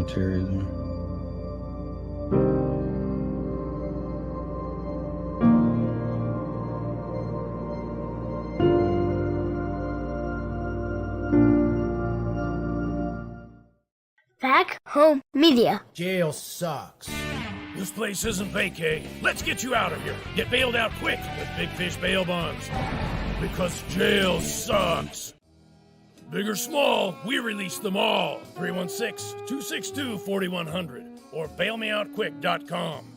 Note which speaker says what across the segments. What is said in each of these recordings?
Speaker 1: Terry.
Speaker 2: Back Home Media.
Speaker 3: Jail sucks.
Speaker 4: This place isn't vacay. Let's get you out of here. Get bailed out quick with Big Fish bail bonds. Because jail sucks. Big or small, we release them all. 316-262-4100 or bailmeoutquick.com.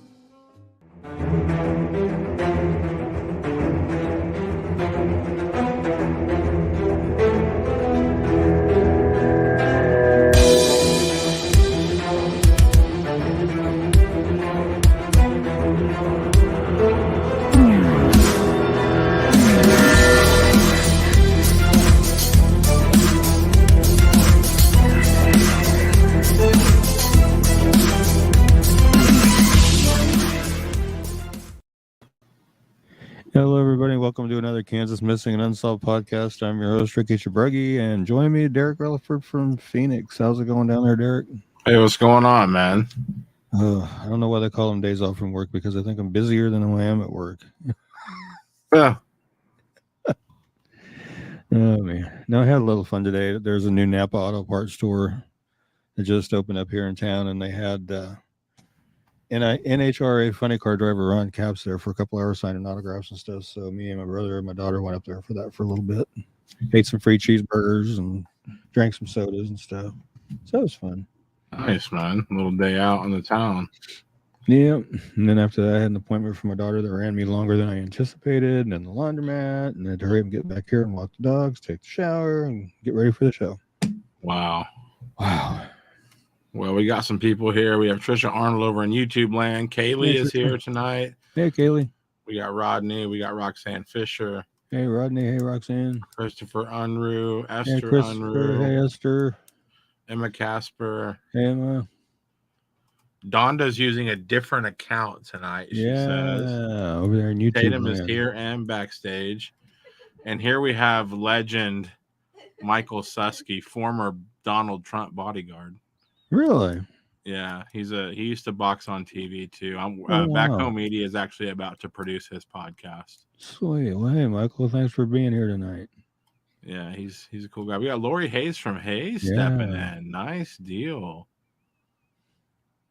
Speaker 1: Hello, everybody. Welcome to another Kansas Missing and Unsolved podcast. I'm your host, Ricky Chabruggy, and joining me, Derek Relaford from Phoenix. How's it going down there, Derek?
Speaker 5: Hey, what's going on, man?
Speaker 1: I don't know why they call them days off from work because I think I'm busier than I am at work.
Speaker 5: Yeah.
Speaker 1: Oh, man. No, I had a little fun today. There's a new Napa Auto Parts store that just opened up here in town, and they had NHRA funny car driver Ron Capps there for a couple hours signing autographs and stuff. So me and my brother and my daughter went up there for that for a little bit. Ate some free cheeseburgers and drank some sodas and stuff. So it was fun.
Speaker 5: Nice, man. A little day out in the town.
Speaker 1: Yeah. And then after that, I had an appointment for my daughter that ran me longer than I anticipated, and then the laundromat, and then to hurry up and get back here and walk the dogs, take the shower, and get ready for the show.
Speaker 5: Wow.
Speaker 1: Wow.
Speaker 5: Well, we got some people here. We have Trisha Arnold over in YouTube land. Kaylee is here tonight.
Speaker 1: Hey, Kaylee.
Speaker 5: We got Rodney. We got Roxanne Fisher.
Speaker 1: Hey, Rodney. Hey, Roxanne.
Speaker 5: Christopher Unruh. Esther
Speaker 1: Hey, Christopher.
Speaker 5: Unruh.
Speaker 1: Hey, Esther.
Speaker 5: Emma Casper.
Speaker 1: Hey, Emma.
Speaker 5: Donda's using a different account tonight, she says.
Speaker 1: Over there in YouTube
Speaker 5: Tatum
Speaker 1: land.
Speaker 5: is here and backstage. And here we have legend Michael Susky, former Donald Trump bodyguard.
Speaker 1: Really?
Speaker 5: Yeah, he used to box on TV too.
Speaker 1: Wow.
Speaker 5: Back Home Media is actually about to produce his podcast.
Speaker 1: Sweet. Well, hey, Michael, thanks for being here tonight.
Speaker 5: Yeah, he's a cool guy. We got Lori Hayes from Hayes stepping in. Nice deal.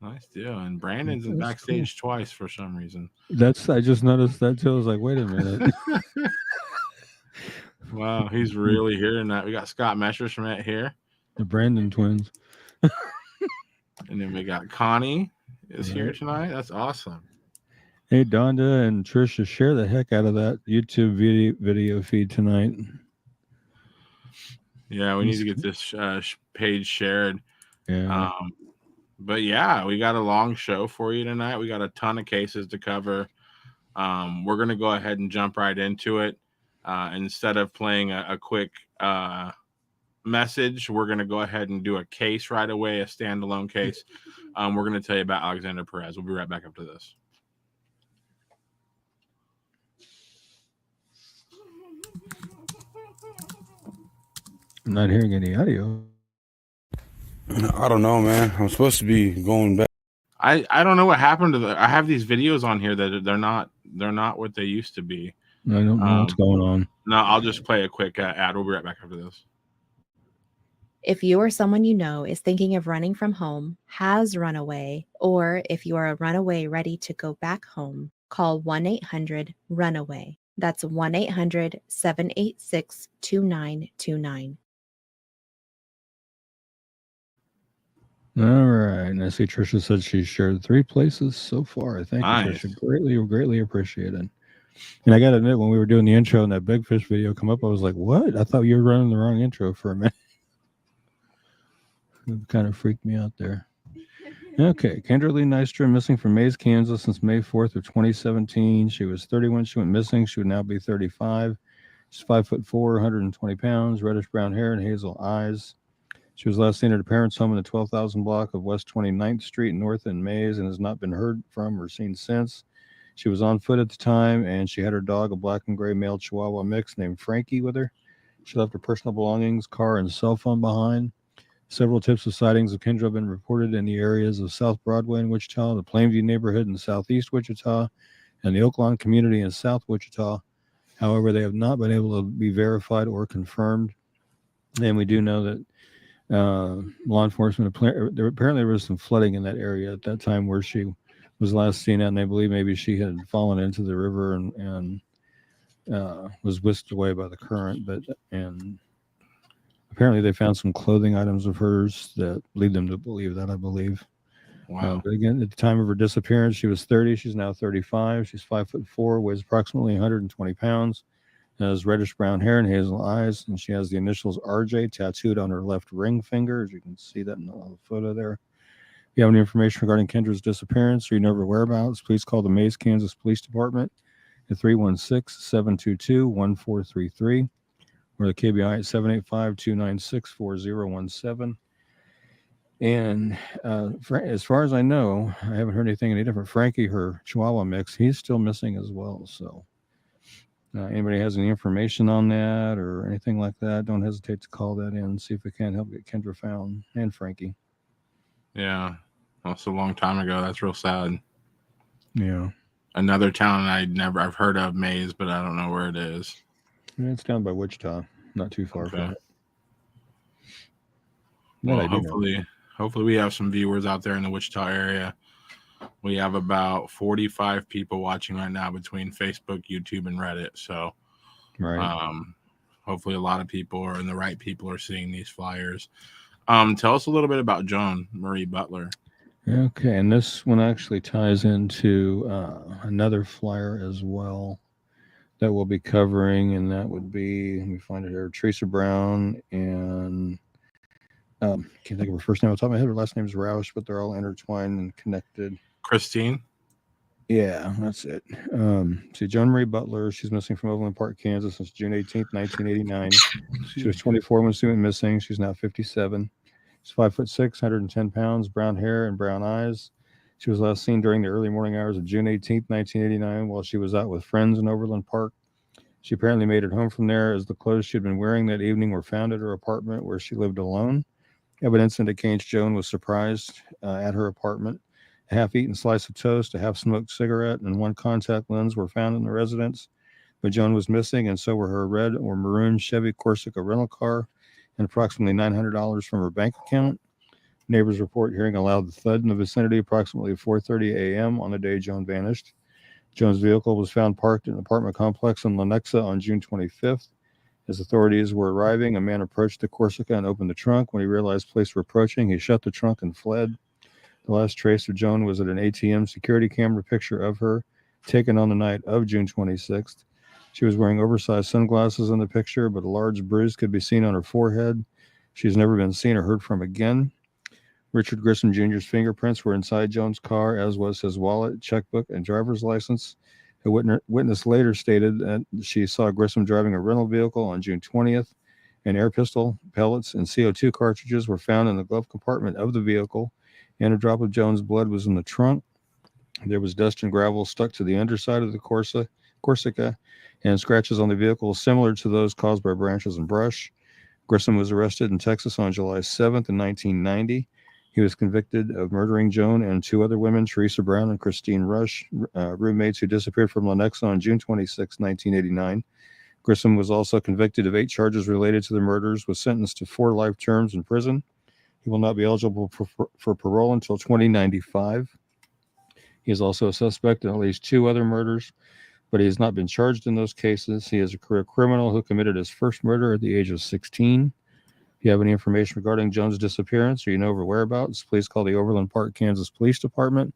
Speaker 5: And Brandon's in backstage twice for some reason.
Speaker 1: I just noticed that too. I was like, wait a minute.
Speaker 5: Wow, he's really here tonight. We got Scott Messerschmidt here.
Speaker 1: The Brandon twins.
Speaker 5: And then we got Connie is here tonight. That's awesome.
Speaker 1: Hey, Donda and Trisha, share the heck out of that YouTube video feed tonight.
Speaker 5: Yeah, we need to get this page shared.
Speaker 1: Yeah.
Speaker 5: But yeah, we got a long show for you tonight. We got a ton of cases to cover. We're going to go ahead and jump right into it. Instead of playing a quick message, we're going to go ahead and do a case right away, a standalone case. We're going to tell you about Alexander Perez. We'll be right back after this.
Speaker 1: I'm not hearing any audio.
Speaker 6: I don't know, man. I'm supposed to be going back.
Speaker 5: I don't know what happened to I have these videos on here that they're not what they used to be.
Speaker 1: I don't know what's going on.
Speaker 5: No, I'll just play a quick ad. We'll be right back after this.
Speaker 7: If you or someone you know is thinking of running from home, has run away, or if you are a runaway ready to go back home, call 1-800-RUNAWAY. That's 1-800-786-2929.
Speaker 1: All right. And I see Trisha said she shared 3 places so far. Thank you, Trisha. Greatly appreciated. And I got to admit, when we were doing the intro and that Big Fish video come up, I was like, what? I thought you were running the wrong intro for a minute. It kind of freaked me out there. Okay. Kendra Lee Nystrom, missing from Mays, Kansas since May 4th of 2017. She was 31. She went missing. She would now be 35. She's 5'4", 120 pounds, reddish brown hair and hazel eyes. She was last seen at her parents' home in the 12,000 block of West 29th Street North in Mays and has not been heard from or seen since. She was on foot at the time, and she had her dog, a black and gray male Chihuahua mix named Frankie, with her. She left her personal belongings, car, and cell phone behind. Several tips of sightings of Kendra have been reported in the areas of South Broadway in Wichita, the Plainview neighborhood in southeast Wichita, and the Oaklawn community in South Wichita. However, they have not been able to be verified or confirmed. And we do know that law enforcement, apparently there was some flooding in that area at that time where she was last seen at, and they believe maybe she had fallen into the river and was whisked away by the current. And apparently they found some clothing items of hers that lead them to believe that, I believe.
Speaker 5: Wow.
Speaker 1: But again, at the time of her disappearance, she was 30. She's now 35. She's 5'4", weighs approximately 120 pounds, has reddish brown hair and hazel eyes, and she has the initials RJ tattooed on her left ring finger, as you can see that in the photo there. If you have any information regarding Kendra's disappearance or you know her whereabouts, please call the Mays, Kansas Police Department at 316-722-1433 or the KBI at 785-296-4017. And as far as I know, I haven't heard anything any different. Frankie, her Chihuahua mix, he's still missing as well. So anybody has any information on that or anything like that, don't hesitate to call that in and see if we can help get Kendra found and Frankie.
Speaker 5: Yeah. That's a long time ago. That's real sad.
Speaker 1: Yeah.
Speaker 5: Another town I've heard of, Mays, but I don't know where it is.
Speaker 1: Yeah, it's down by Wichita, not too far from it.
Speaker 5: Well, hopefully we have some viewers out there in the Wichita area. We have about 45 people watching right now between Facebook, YouTube, and Reddit. So,
Speaker 1: right.
Speaker 5: Hopefully a lot of people and the right people are seeing these flyers. Tell us a little bit about Joan Marie Butler.
Speaker 1: Okay, and this one actually ties into another flyer as well that we'll be covering, and that would be, let me find it here, Teresa Brown and can't think of her first name off the top of my head. Her last name is Roush, but they're all intertwined and connected.
Speaker 5: Christine?
Speaker 1: Yeah, that's it. See, Joan Marie Butler, she's missing from Overland Park, Kansas since June 18th, 1989. She was 24 when she went missing. She's now 57. She's 5'6", 110 pounds, brown hair and brown eyes. She was last seen during the early morning hours of June 18th, 1989, while she was out with friends in Overland Park. She apparently made it home from there, as the clothes she had been wearing that evening were found at her apartment where she lived alone. Evidence indicates Joan was surprised at her apartment. A half-eaten slice of toast, a half-smoked cigarette, and one contact lens were found in the residence. But Joan was missing, and so were her red or maroon Chevy Corsica rental car and approximately $900 from her bank account. Neighbors report hearing a loud thud in the vicinity approximately 4:30 a.m. on the day Joan vanished. Joan's vehicle was found parked in an apartment complex in Lenexa on June 25th. As authorities were arriving, a man approached the Corsica and opened the trunk. When he realized police were approaching, he shut the trunk and fled. The last trace of Joan was at an ATM security camera picture of her taken on the night of June 26th. She was wearing oversized sunglasses in the picture, but a large bruise could be seen on her forehead. She's never been seen or heard from again. Richard Grissom Jr.'s fingerprints were inside Joan's car, as was his wallet, checkbook, and driver's license. A witness later stated that she saw Grissom driving a rental vehicle on June 20th. An air pistol, pellets, and CO2 cartridges were found in the glove compartment of the vehicle, and a drop of Joan's blood was in the trunk. There was dust and gravel stuck to the underside of the Corsica, and scratches on the vehicle similar to those caused by branches and brush. Grissom was arrested in Texas on July 7th in 1990. He was convicted of murdering Joan and two other women, Teresa Brown and Christine Rush, roommates who disappeared from Lenexa on June 26, 1989. Grissom was also convicted of 8 charges related to the murders, was sentenced to 4 life terms in prison. He will not be eligible for parole until 2095. He is also a suspect in at least 2 other murders, but he has not been charged in those cases. He is a career criminal who committed his first murder at the age of 16. If you have any information regarding Joan's disappearance or you know her whereabouts, please call the Overland Park, Kansas Police Department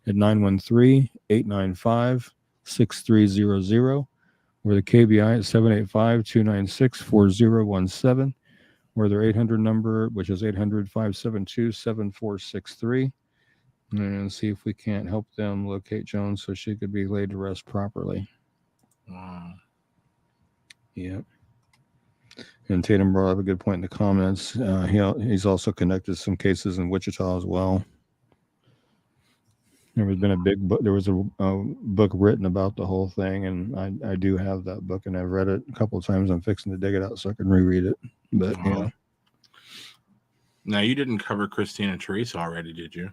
Speaker 1: at 913-895-6300 or the KBI at 785-296-4017 or their 800 number, which is 800-572-7463, and see if we can't help them locate Joan so she could be laid to rest properly.
Speaker 5: Wow.
Speaker 1: Yep. And Tatum brought up a good point in the comments. He's also connected some cases in Wichita as well. There was been a big book. There was a book written about the whole thing, and I do have that book, and I've read it a couple of times. I'm fixing to dig it out so I can reread it. But
Speaker 5: Now, you didn't cover Christine and Teresa already, did you?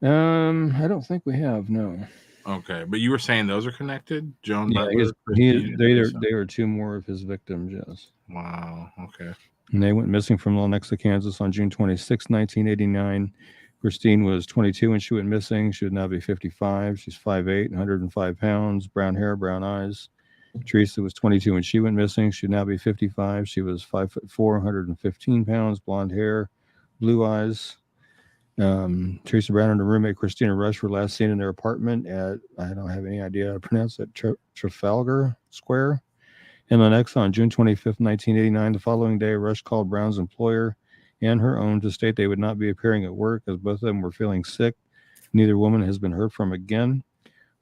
Speaker 1: I don't think we have. No.
Speaker 5: Okay, but you were saying those are connected? Joan
Speaker 1: Yeah, I guess
Speaker 5: Butler, Christine, and Teresa.
Speaker 1: they are two more of his victims. Yes.
Speaker 5: Wow. Okay.
Speaker 1: And they went missing from Lenexa, Kansas on June 26, 1989. Christine was 22 when she went missing. She would now be 55. She's 5'8", 105 pounds, brown hair, brown eyes. Teresa was 22 when she went missing. She would now be 55. She was 5'4", 115 pounds, blonde hair, blue eyes. Teresa Brown and her roommate Christina Rush were last seen in their apartment at, I don't have any idea how to pronounce it, Trafalgar Square in Lenexa on June 25th, 1989. The following day, Rush called Brown's employer and her own to state they would not be appearing at work as both of them were feeling sick. Neither woman has been heard from again.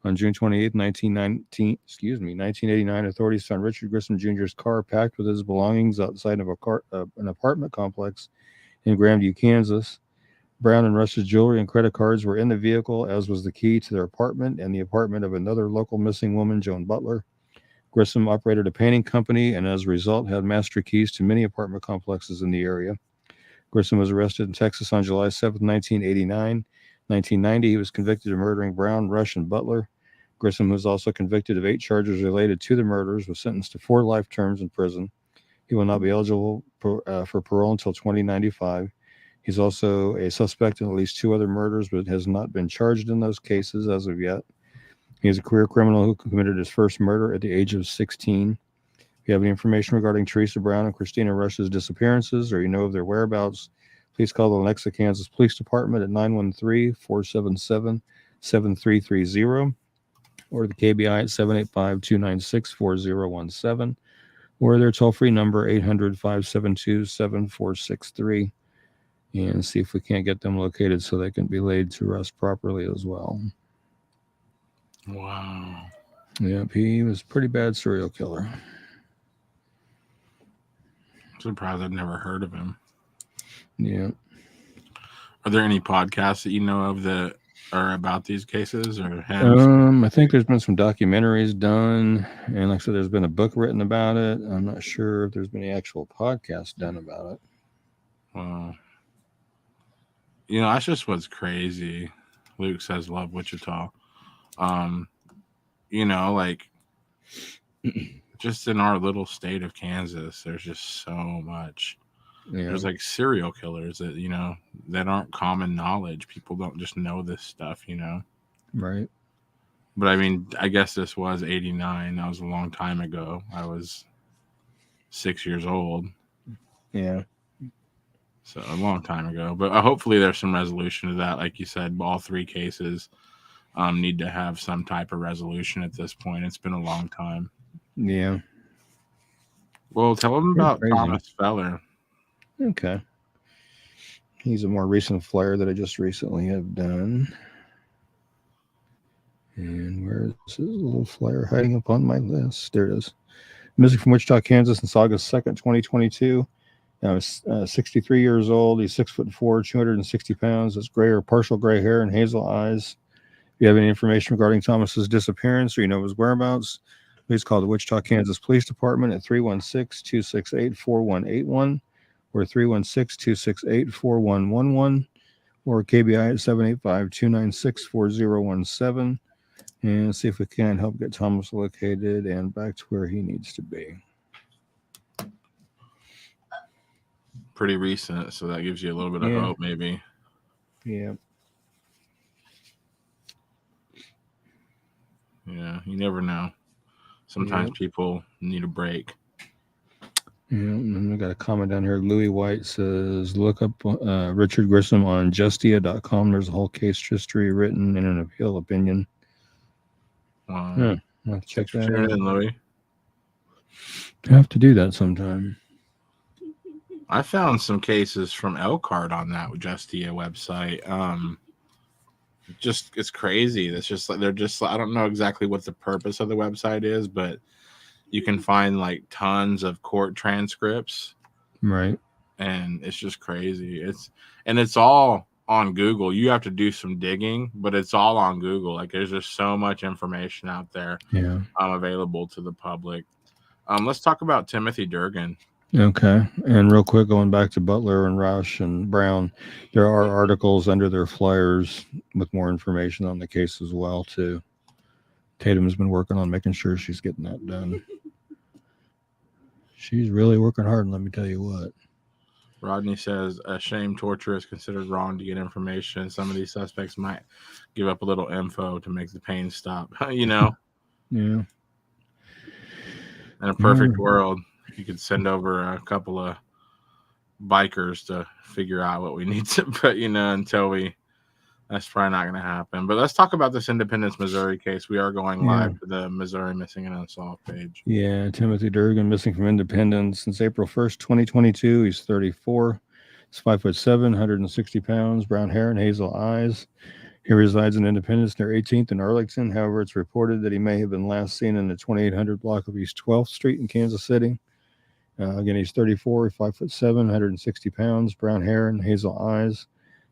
Speaker 1: On June 28th, 1989, authorities found Richard Grissom Jr.'s car packed with his belongings outside of an apartment complex in Grandview, Kansas. Brown and Rush's jewelry and credit cards were in the vehicle, as was the key to their apartment and the apartment of another local missing woman, Joan Butler. Grissom operated a painting company and as a result had master keys to many apartment complexes in the area. Grissom was arrested in Texas on July 7, 1989. 1990, he was convicted of murdering Brown, Rush, and Butler. Grissom was also convicted of 8 charges related to the murders, was sentenced to 4 life terms in prison. He will not be eligible for parole until 2095. He's also a suspect in at least 2 other murders, but has not been charged in those cases as of yet. He is a career criminal who committed his first murder at the age of 16. If you have any information regarding Teresa Brown and Christina Rush's disappearances or you know of their whereabouts, please call the Lenexa, Kansas Police Department at 913-477-7330 or the KBI at 785-296-4017 or their toll-free number 800-572-7463 and see if we can't get them located so they can be laid to rest properly as well.
Speaker 5: Wow.
Speaker 1: Yep, he was a pretty bad serial killer.
Speaker 5: I'm surprised I've never heard of him.
Speaker 1: Yeah.
Speaker 5: Are there any podcasts that you know of that are about these cases or have?
Speaker 1: I think there's been some documentaries done, and like I said, there's been a book written about it. I'm not sure if there's been any actual podcast done about it.
Speaker 5: Wow. You know, that's just what's crazy. Luke says, "Love Wichita." You know, like just in our little state of Kansas, there's just so much.
Speaker 1: Yeah.
Speaker 5: There's like serial killers that, you know, that aren't common knowledge. People don't just know this stuff, you know.
Speaker 1: Right.
Speaker 5: But I mean, I guess this was 89. That was a long time ago. I was 6 years old.
Speaker 1: Yeah.
Speaker 5: So a long time ago. But hopefully there's some resolution to that. Like you said, all 3 cases need to have some type of resolution at this point. It's been a long time.
Speaker 1: Yeah.
Speaker 5: Well, tell them about
Speaker 1: crazy.
Speaker 5: Thomas Feller.
Speaker 1: Okay. He's a more recent flyer that I just recently have done. And where is this little flyer hiding up on my list? There it is. Missing from Wichita, Kansas since August 2nd, 2022. Now he's 63 years old. He's 6'4", 260 pounds. Has gray or partial gray hair and hazel eyes. If you have any information regarding Thomas's disappearance or you know his whereabouts, please call the Wichita, Kansas Police Department at 316-268-4181 or 316-268-4111 or KBI at 785-296-4017 and see if we can help get Thomas located and back to where he needs to be.
Speaker 5: Pretty recent, so that gives you a little bit of hope, maybe.
Speaker 1: Yeah.
Speaker 5: Yeah, you never know. Sometimes people need a break.
Speaker 1: Yeah, and we got a comment down here. Louis White says, look up Richard Grissom on justia.com. There's a whole case history written in an appeal opinion.
Speaker 5: Wow.
Speaker 1: I'll have to check that
Speaker 5: Tuning
Speaker 1: out.
Speaker 5: in, Louis.
Speaker 1: I have to do that sometime.
Speaker 5: I found some cases from Elkhart on that Justia website. Just it's crazy. It's just like they're just I don't know exactly what the purpose of the website is, but you can find like tons of court transcripts.
Speaker 1: Right.
Speaker 5: And it's just crazy. It's all on Google. You have to do some digging, but it's all on Google. Like there's just so much information out there
Speaker 1: Yeah.
Speaker 5: available to the public. Let's talk about Timothy Durgan.
Speaker 1: Okay. And real quick, going back to Butler and Roush and Brown, there are articles under their flyers with more information on the case as well, too. Tatum's been working on making sure she's getting that done. She's really working hard, and let me tell you what.
Speaker 5: Rodney says a shame torture is considered wrong to get information. Some of these suspects might give up a little info to make the pain stop.
Speaker 1: Yeah.
Speaker 5: In a perfect world, you could send over a couple of bikers to figure out what we need to, but that's probably not going to happen. But let's talk about this Independence, Missouri case. We are going live to the Missouri Missing and Unsolved page.
Speaker 1: Yeah, Timothy Durgan, missing from Independence since April 1st, 2022. He's 34. He's 5'7", 160 pounds, brown hair and hazel eyes. He resides in Independence near 18th and Arlington. However, it's reported that he may have been last seen in the 2800 block of East 12th Street in Kansas City. Again, he's 34, 5'7", 160 pounds, brown hair and hazel eyes.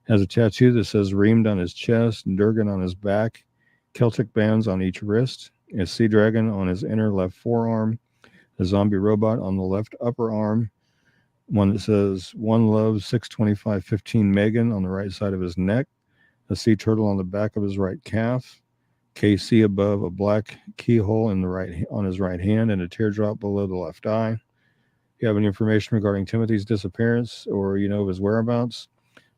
Speaker 1: Has a tattoo that says Reamed on his chest, Durgan on his back, Celtic bands on each wrist, a sea dragon on his inner left forearm, a zombie robot on the left upper arm, one that says One Love 62515 Megan on the right side of his neck, a sea turtle on the back of his right calf, KC above a black keyhole on his right hand, and a teardrop below the left eye. If you have any information regarding Timothy's disappearance or of his whereabouts,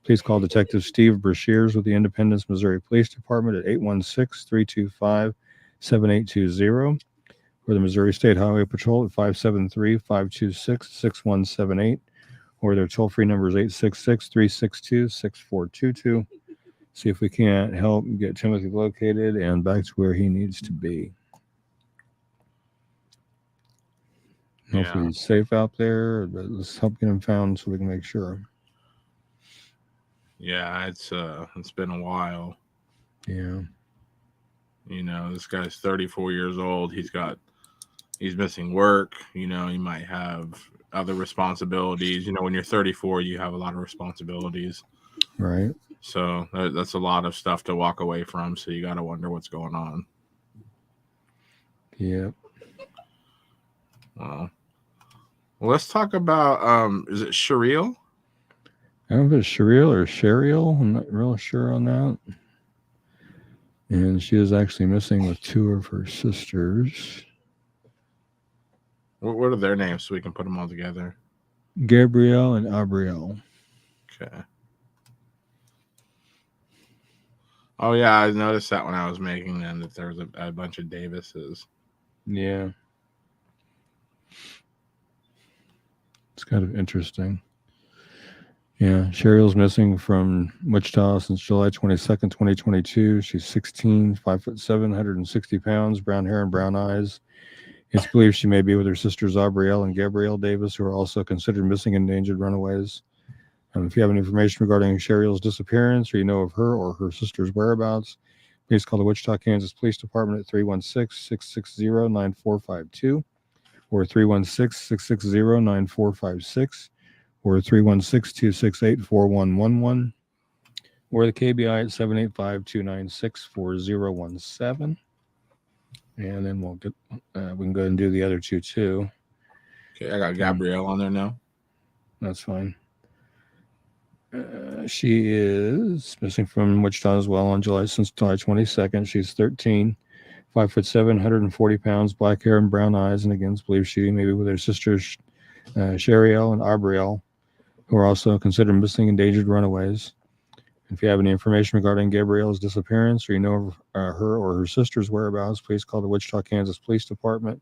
Speaker 1: please call Detective Steve Brashears with the Independence, Missouri Police Department at 816-325-7820 or the Missouri State Highway Patrol at 573-526-6178 or their toll-free number is 866-362-6422. See if we can't help get Timothy located and back to where he needs to be. Hopefully he's safe out there. But let's help get him found so we can make sure.
Speaker 5: Yeah, it's been a while.
Speaker 1: Yeah.
Speaker 5: This guy's 34 years old. He's missing work. He might have other responsibilities. When you're 34, you have a lot of responsibilities.
Speaker 1: Right.
Speaker 5: So that's a lot of stuff to walk away from. So you got to wonder what's going on.
Speaker 1: Yep.
Speaker 5: Well, let's talk about, is it Shariel?
Speaker 1: I don't know if it's Shariel or Shariel. I'm not real sure on that. And she is actually missing with two of her sisters.
Speaker 5: What are their names so we can put them all together?
Speaker 1: Gabrielle and Abrielle.
Speaker 5: Okay. Oh, yeah, I noticed that when I was making them that there was a bunch of Davises.
Speaker 1: Yeah. It's kind of interesting. Yeah, Shariel's missing from Wichita since July 22nd, 2022. She's 16, 5'7", 160 pounds, brown hair and brown eyes. It's believed she may be with her sisters Abrielle and Gabrielle Davis, who are also considered missing and endangered runaways. If you have any information regarding Shariel's disappearance or of her or her sister's whereabouts, please call the Wichita, Kansas Police Department at 316-660-9452 or 316-660-9456. or 316-268-4111, or the KBI at 785-296-4017. And then we'll get we can go ahead and do the other two too.
Speaker 5: Okay, I got Gabrielle on there now.
Speaker 1: That's fine. She is missing from Wichita as well since July 22nd. She's 13, 5'7", 140 pounds, black hair and brown eyes, and again, it's believed she may be with her sisters Shariel and Abrielle, who are also considered missing endangered runaways. If you have any information regarding Gabrielle's disappearance or of her or her sister's whereabouts, please call the Wichita, Kansas Police Department.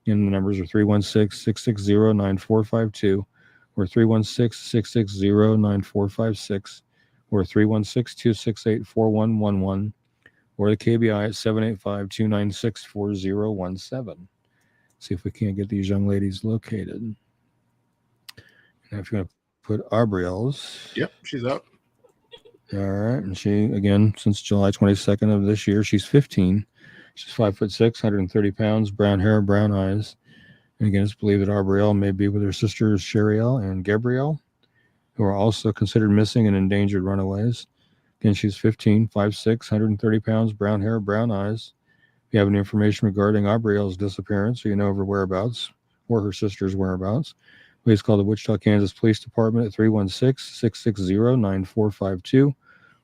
Speaker 1: And the numbers are 316-660-9452 or 316-660-9456 or 316-268-4111 or the KBI at 785-296-4017. See if we can't get these young ladies located. Now, if you're going to put Abrielle's.
Speaker 5: Yep, she's up.
Speaker 1: All right. And she, again, since July 22nd of this year, she's 15. She's 5'6", 130 pounds, brown hair, brown eyes. And again, it's believed that Abrielle may be with her sisters Shariel and Gabrielle, who are also considered missing and endangered runaways. Again, she's 15, 5'6", 130 pounds, brown hair, brown eyes. If you have any information regarding Abrielle's disappearance or of her whereabouts or her sister's whereabouts, Please call the Wichita, Kansas Police Department at 316-660-9452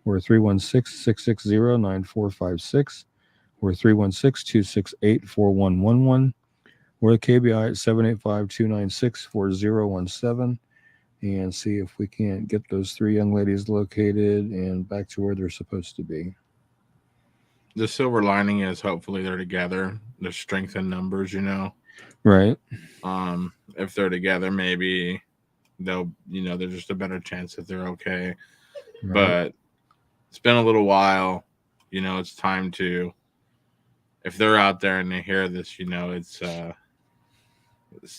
Speaker 1: or 316-660-9456 or 316-268-4111 or the KBI at 785-296-4017 and see if we can't get those 3 young ladies located and back to where they're supposed to be.
Speaker 5: The silver lining is hopefully they're together. There's strength in numbers, you know.
Speaker 1: Right.
Speaker 5: If they're together, maybe they'll, there's just a better chance that they're okay.
Speaker 1: Right.
Speaker 5: But it's been a little while. It's time to, if they're out there and they hear this, it's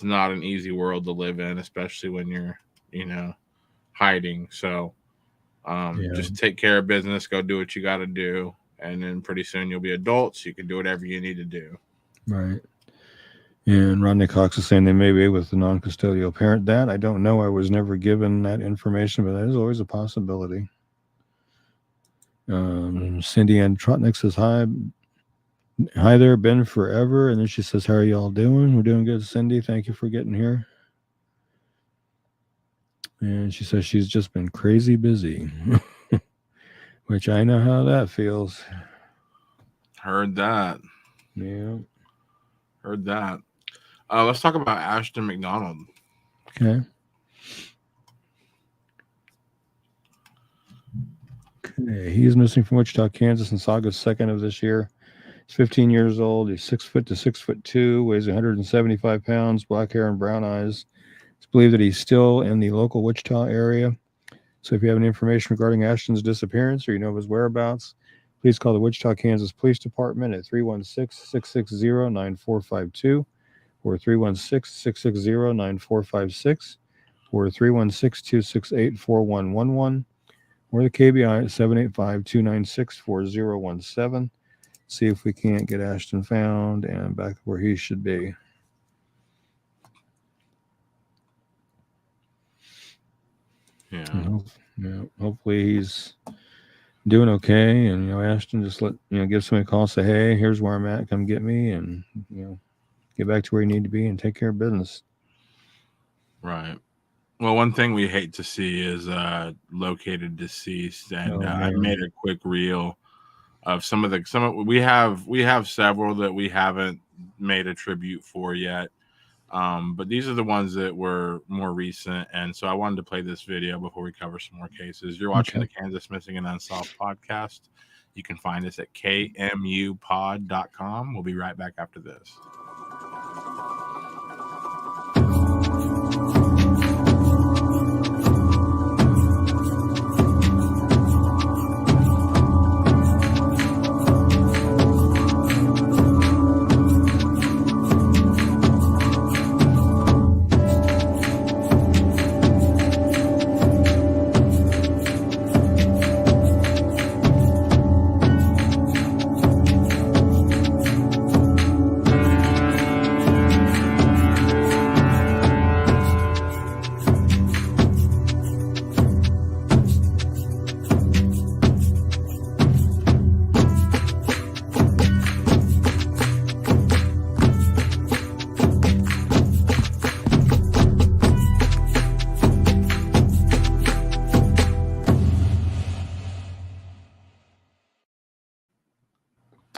Speaker 5: not an easy world to live in, especially when you're, hiding. So just take care of business, go do what you got to do. And then pretty soon you'll be adults. You can do whatever you need to do.
Speaker 1: Right. And Rodney Cox is saying they may be with the non-custodial parent. That I don't know. I was never given that information, but that is always a possibility. Cindy Ann Trotnick says, hi there, been forever. And then she says, how are y'all doing? We're doing good, Cindy. Thank you for getting here. And she says she's just been crazy busy, which I know how that feels.
Speaker 5: Heard that.
Speaker 1: Yeah.
Speaker 5: Heard that. Let's talk about Ashton McDonald.
Speaker 1: Okay. He's missing from Wichita, Kansas since August 2nd of this year. He's 15 years old. He's 6 foot to 6'2", weighs 175 pounds, black hair and brown eyes. It's believed that he's still in the local Wichita area. So if you have any information regarding Ashton's disappearance or you know of his whereabouts, please call the Wichita, Kansas Police Department at 316-660-9452 or 316-660-9456 or 316-268-4111 or the KBI at 785-296-4017. See if we can't get Ashton found and back where he should be.
Speaker 5: Yeah.
Speaker 1: Hopefully he's doing okay. And, Ashton, just give somebody a call, say, hey, here's where I'm at. Come get me and, get back to where you need to be and take care of business.
Speaker 5: Right. Well, one thing we hate to see is located deceased. And I made a quick reel of we have several that we haven't made a tribute for yet. But these are the ones that were more recent. And so I wanted to play this video before we cover some more cases. You're watching the Kansas Missing and Unsolved podcast. You can find us at kmupod.com. We'll be right back after this.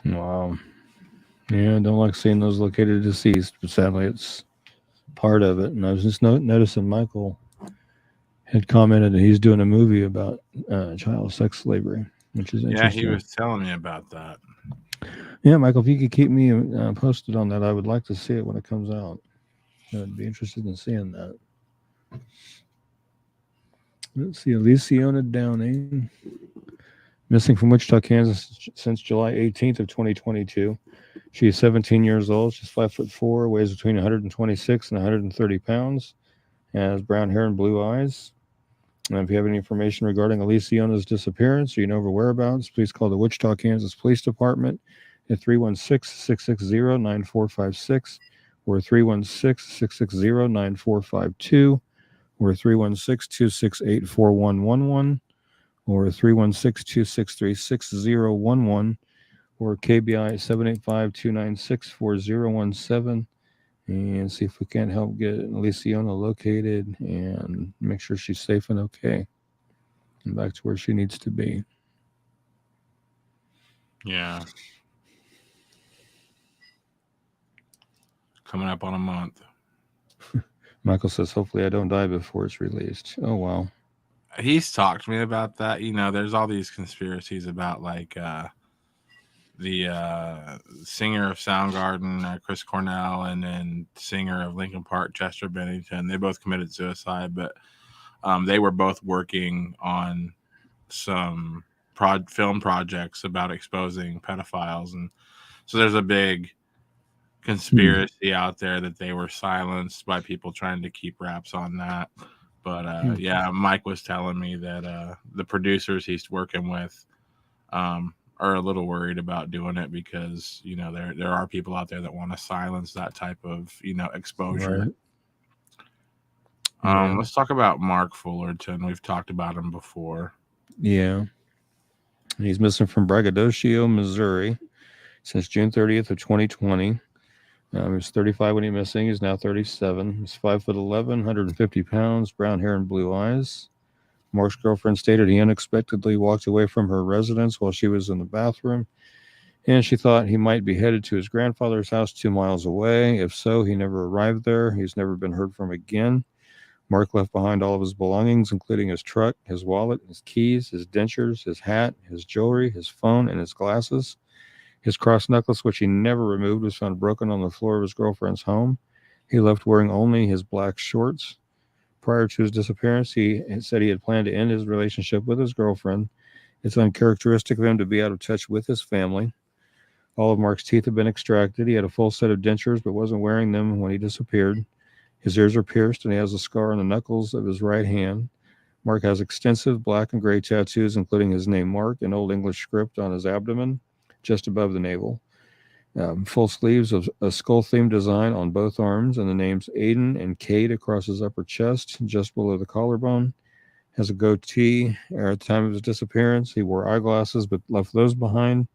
Speaker 1: Wow. Yeah, I don't like seeing those located deceased, but sadly it's part of it. And I was just noticing Michael had commented that he's doing a movie about child sex slavery, which is interesting.
Speaker 5: Yeah, he was telling me about that.
Speaker 1: Yeah, Michael, if you could keep me posted on that, I would like to see it when it comes out. I'd be interested in seeing that. Let's see, Aliciona Downing. Missing from Wichita, Kansas since July 18th of 2022. She's 17 years old. She's 5'4", weighs between 126 and 130 pounds, has brown hair and blue eyes. And if you have any information regarding Aliciona's disappearance or you know her whereabouts, please call the Wichita, Kansas Police Department at 316-660-9456 or 316-660-9452 or 316-268-4111. or 316-263-6011 or KBI 785-296-4017. and see if we can't help get Aliciona located and make sure she's safe and okay and back to where she needs to be.
Speaker 5: Yeah. Coming up on a month.
Speaker 1: Michael says, hopefully I don't die before it's released. Oh, wow.
Speaker 5: He's talked to me about that. There's all these conspiracies about like the singer of Soundgarden, Chris Cornell, and then singer of Linkin Park, Chester Bennington. They both committed suicide, but they were both working on some film projects about exposing pedophiles, and so there's a big conspiracy out there that they were silenced by people trying to keep wraps on that. But yeah, Mike was telling me that the producers he's working with are a little worried about doing it because there are people out there that want to silence that type of exposure.
Speaker 1: Right.
Speaker 5: Let's talk about Mark Fullerton. We've talked about him before.
Speaker 1: Yeah. He's missing from Braggadocio, Missouri since June 30th of 2020. He was 35 when he was missing. He's now 37. He's 5'11", 150 pounds, brown hair and blue eyes. Mark's girlfriend stated he unexpectedly walked away from her residence while she was in the bathroom, and she thought he might be headed to his grandfather's house 2 miles away. If so, he never arrived there. He's never been heard from again. Mark left behind all of his belongings, including his truck, his wallet, his keys, his dentures, his hat, his jewelry, his phone, and his glasses. His cross necklace, which he never removed, was found broken on the floor of his girlfriend's home. He left wearing only his black shorts. Prior to his disappearance, he said he had planned to end his relationship with his girlfriend. It's uncharacteristic of him to be out of touch with his family. All of Mark's teeth had been extracted. He had a full set of dentures, but wasn't wearing them when he disappeared. His ears are pierced, and he has a scar on the knuckles of his right hand. Mark has extensive black and gray tattoos, including his name Mark in Old English script on his abdomen, just above the navel. Full sleeves of a skull-themed design on both arms, and the names Aiden and Kate across his upper chest, just below the collarbone. Has a goatee. At the time of his disappearance, he wore eyeglasses, but left those behind.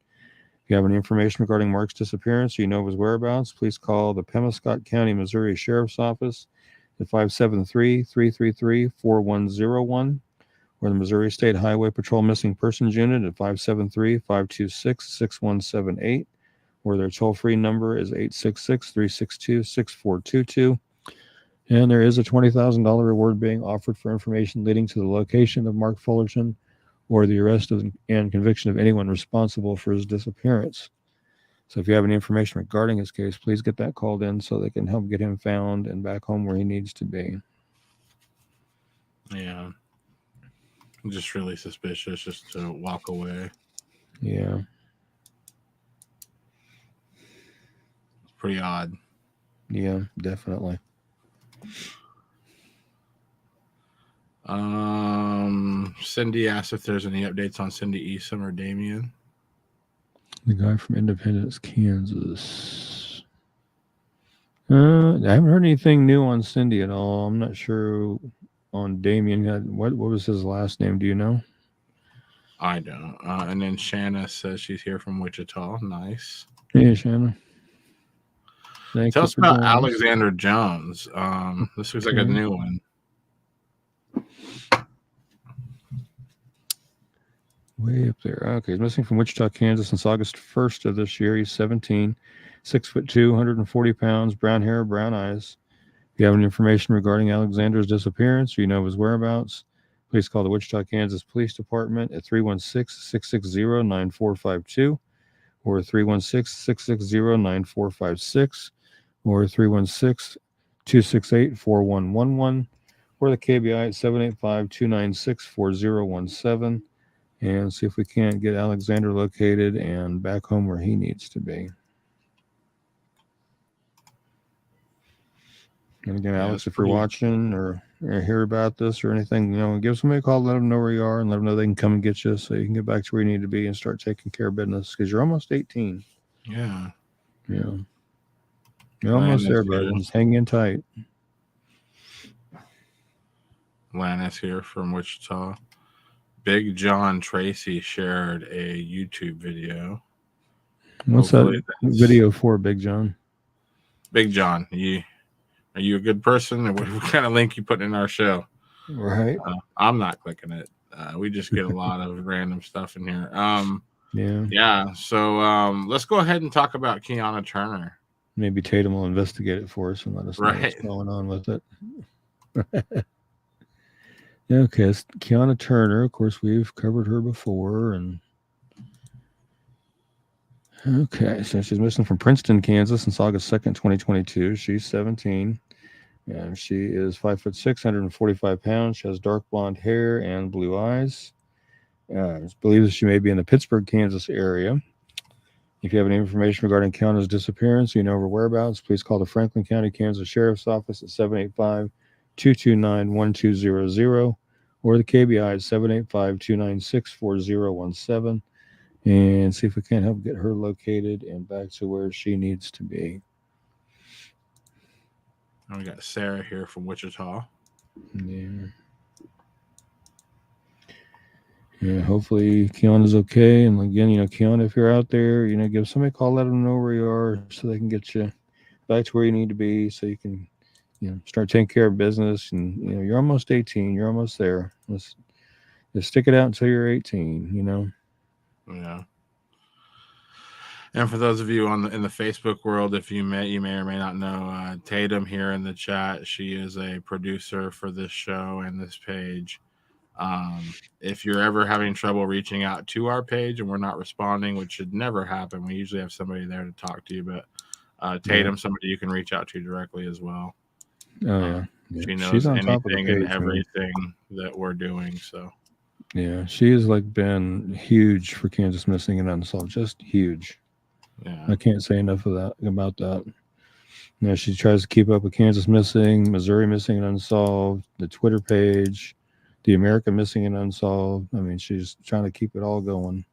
Speaker 1: If you have any information regarding Mark's disappearance or you know of his whereabouts, please call the Pemiscot County, Missouri Sheriff's Office at 573-333-4101 or the Missouri State Highway Patrol Missing Persons Unit at 573-526-6178, or their toll-free number is 866-362-6422. And there is a $20,000 reward being offered for information leading to the location of Mark Fullerton or the arrest and conviction of anyone responsible for his disappearance. So if you have any information regarding his case, please get that called in so they can help get him found and back home where he needs to be.
Speaker 5: Yeah. Just really suspicious just to walk away.
Speaker 1: Yeah.
Speaker 5: It's pretty odd.
Speaker 1: Yeah, definitely.
Speaker 5: Cindy asked if there's any updates on Cindy Easom or Damien.
Speaker 1: The guy from Independence, Kansas. I haven't heard anything new on Cindy at all. I'm not sure on Damien. What was his last name? Do you know?
Speaker 5: I don't. And then Shanna says she's here from Wichita. Nice.
Speaker 1: Hey, Shanna.
Speaker 5: Tell us about Alexander Jones. This looks like a new one.
Speaker 1: Way up there. Okay, he's missing from Wichita, Kansas since August 1st of this year. He's 17, 6'2", 140 pounds, brown hair, brown eyes. If you have any information regarding Alexander's disappearance or you know his whereabouts, please call the Wichita, Kansas Police Department at 316-660-9452 or 316-660-9456 or 316-268-4111 or the KBI at 785-296-4017. And see if we can't get Alexander located and back home where he needs to be. And again, Alex, if you're watching or hear about this or anything, give somebody a call, let them know where you are, and let them know they can come and get you so you can get back to where you need to be and start taking care of business because you're almost 18.
Speaker 5: Yeah.
Speaker 1: Yeah. You're almost there, bud. Just hang in tight.
Speaker 5: Lannis here from Wichita. Big John Tracy shared a YouTube video.
Speaker 1: What's that video for, Big John?
Speaker 5: Big John, are you a good person? Or what kind of link you putting in our show?
Speaker 1: Right.
Speaker 5: I'm not clicking it. We just get a lot of random stuff in here.
Speaker 1: Yeah.
Speaker 5: Yeah. So let's go ahead and talk about Kiana Turner.
Speaker 1: Maybe Tatum will investigate it for us and let us know what's
Speaker 5: Right.
Speaker 1: going on with it. Okay, it's Kiana Turner. Of course, we've covered her before. And okay, so she's missing from Princeton, Kansas since August 2nd, 2022. She's 17. And she is 5'6", 145 pounds. She has dark blonde hair and blue eyes. It's believed that she may be in the Pittsburgh, Kansas area. If you have any information regarding Kiana's disappearance, you know her whereabouts, please call the Franklin County, Kansas Sheriff's Office at 785-229-1200 or the KBI at 785-296-4017 and see if we can't help get her located and back to where she needs to be.
Speaker 5: And we got Sarah here from Wichita.
Speaker 1: Yeah. Yeah, hopefully Kiana's okay. And again, Kiana, if you're out there, give somebody a call, let them know where you are so they can get you back to where you need to be so you can, start taking care of business. And, you're almost 18. You're almost there. Let's just stick it out until you're 18,
Speaker 5: Yeah. And for those of you in the Facebook world, if you may or may not know, Tatum here in the chat, she is a producer for this show and this page. If you're ever having trouble reaching out to our page and we're not responding, which should never happen, we usually have somebody there to talk to you. But Tatum, somebody you can reach out to directly as well.
Speaker 1: Oh, yeah.
Speaker 5: She knows
Speaker 1: She's on top of the
Speaker 5: anything
Speaker 1: page,
Speaker 5: and everything that we're doing. So
Speaker 1: yeah, she has been huge for Kansas Missing and Unsolved, just huge.
Speaker 5: Yeah,
Speaker 1: I can't say enough about that. She tries to keep up with Kansas Missing, Missouri Missing and Unsolved, the Twitter page, the America Missing and Unsolved. I mean, she's trying to keep it all going.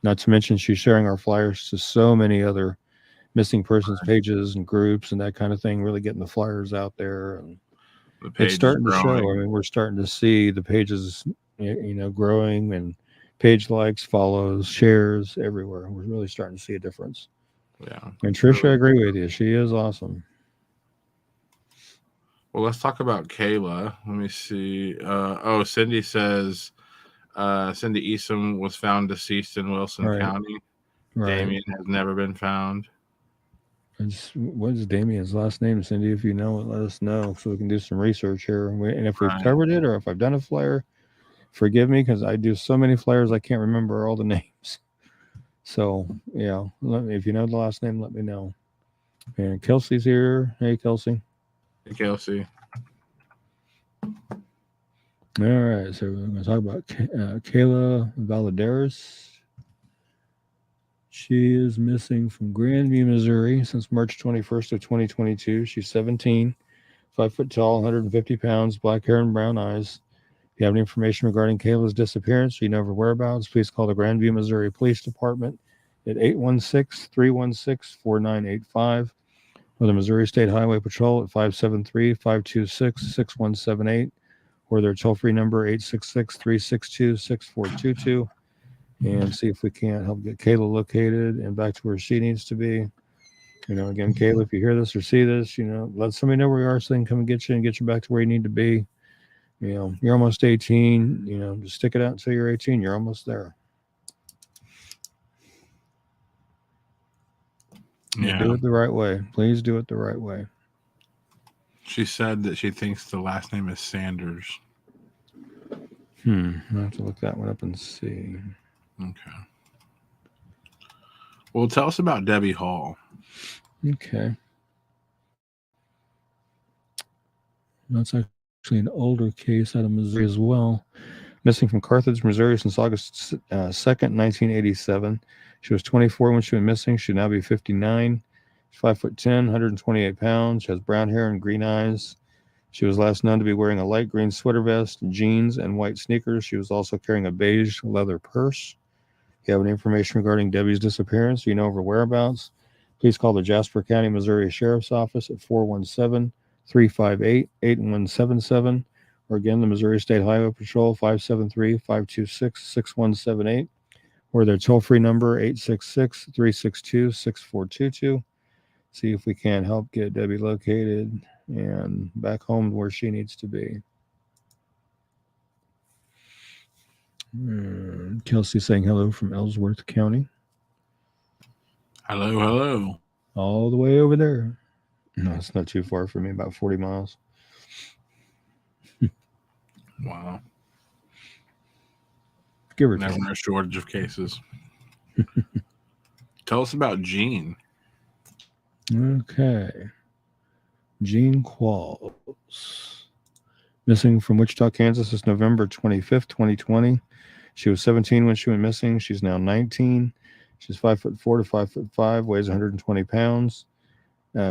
Speaker 1: Not to mention she's sharing our flyers to so many other missing persons pages and groups and that kind of thing, really getting the flyers out there. And it's starting to show. I mean, we're starting to see the pages, growing, and page likes, follows, shares everywhere. We're really starting to see a difference.
Speaker 5: Yeah.
Speaker 1: And Trisha, really, I agree with you. She is awesome.
Speaker 5: Well, let's talk about Kayla. Let me see. Cindy says Cindy Easom was found deceased in Wilson County. Right. Damien has never been found.
Speaker 1: What is Damien's last name, Cindy? If you know it, let us know so we can do some research here. And if we've covered it or if I've done a flyer, forgive me because I do so many flyers I can't remember all the names. So, yeah, if you know the last name, let me know. And Kelsey's here. Hey, Kelsey.
Speaker 5: Hey, Kelsey.
Speaker 1: All right, so we're going to talk about Kayla Valadares. She is missing from Grandview, Missouri since March 21st of 2022. She's 17, 5 foot tall, 150 pounds, black hair and brown eyes. If you have any information regarding Kayla's disappearance or you know her whereabouts, please call the Grandview, Missouri Police Department at 816-316-4985 or the Missouri State Highway Patrol at 573-526-6178 or their toll-free number 866-362-6422. And see if we can't help get Kayla located and back to where she needs to be. Again, Kayla, if you hear this or see this, let somebody know where you are so they can come and get you back to where you need to be. You're almost 18. Just stick it out until you're 18. You're almost there.
Speaker 5: Yeah.
Speaker 1: Do it the right way. Please do it the right way.
Speaker 5: She said that she thinks the last name is Sanders.
Speaker 1: I'll have to look that one up and see.
Speaker 5: Okay. Well, tell us about Debbie Hall.
Speaker 1: Okay. That's actually an older case out of Missouri as well. Missing from Carthage, Missouri since August 2nd, 1987. She was 24 when she went missing. She'd now be 59. She's 5'10", 128 pounds. She has brown hair and green eyes. She was last known to be wearing a light green sweater vest, jeans, and white sneakers. She was also carrying a beige leather purse. If you have any information regarding Debbie's disappearance, or you know her whereabouts, please call the Jasper County, Missouri Sheriff's Office at 417-358-8177, or again, the Missouri State Highway Patrol, 573-526-6178, or their toll-free number, 866-362-6422. See if we can't help get Debbie located and back home where she needs to be. Kelsey saying hello from Ellsworth County.
Speaker 5: Hello, hello.
Speaker 1: All the way over there. No, it's not too far from me, about 40 miles.
Speaker 5: Wow.
Speaker 1: Give or
Speaker 5: Never
Speaker 1: take.
Speaker 5: a shortage of cases. Tell us about Gene.
Speaker 1: Okay. Jean Qualls. Missing from Wichita, Kansas since November 25th, 2020. She was 17 when she went missing. She's now 19. She's 5'4" to 5'5", weighs 120 pounds.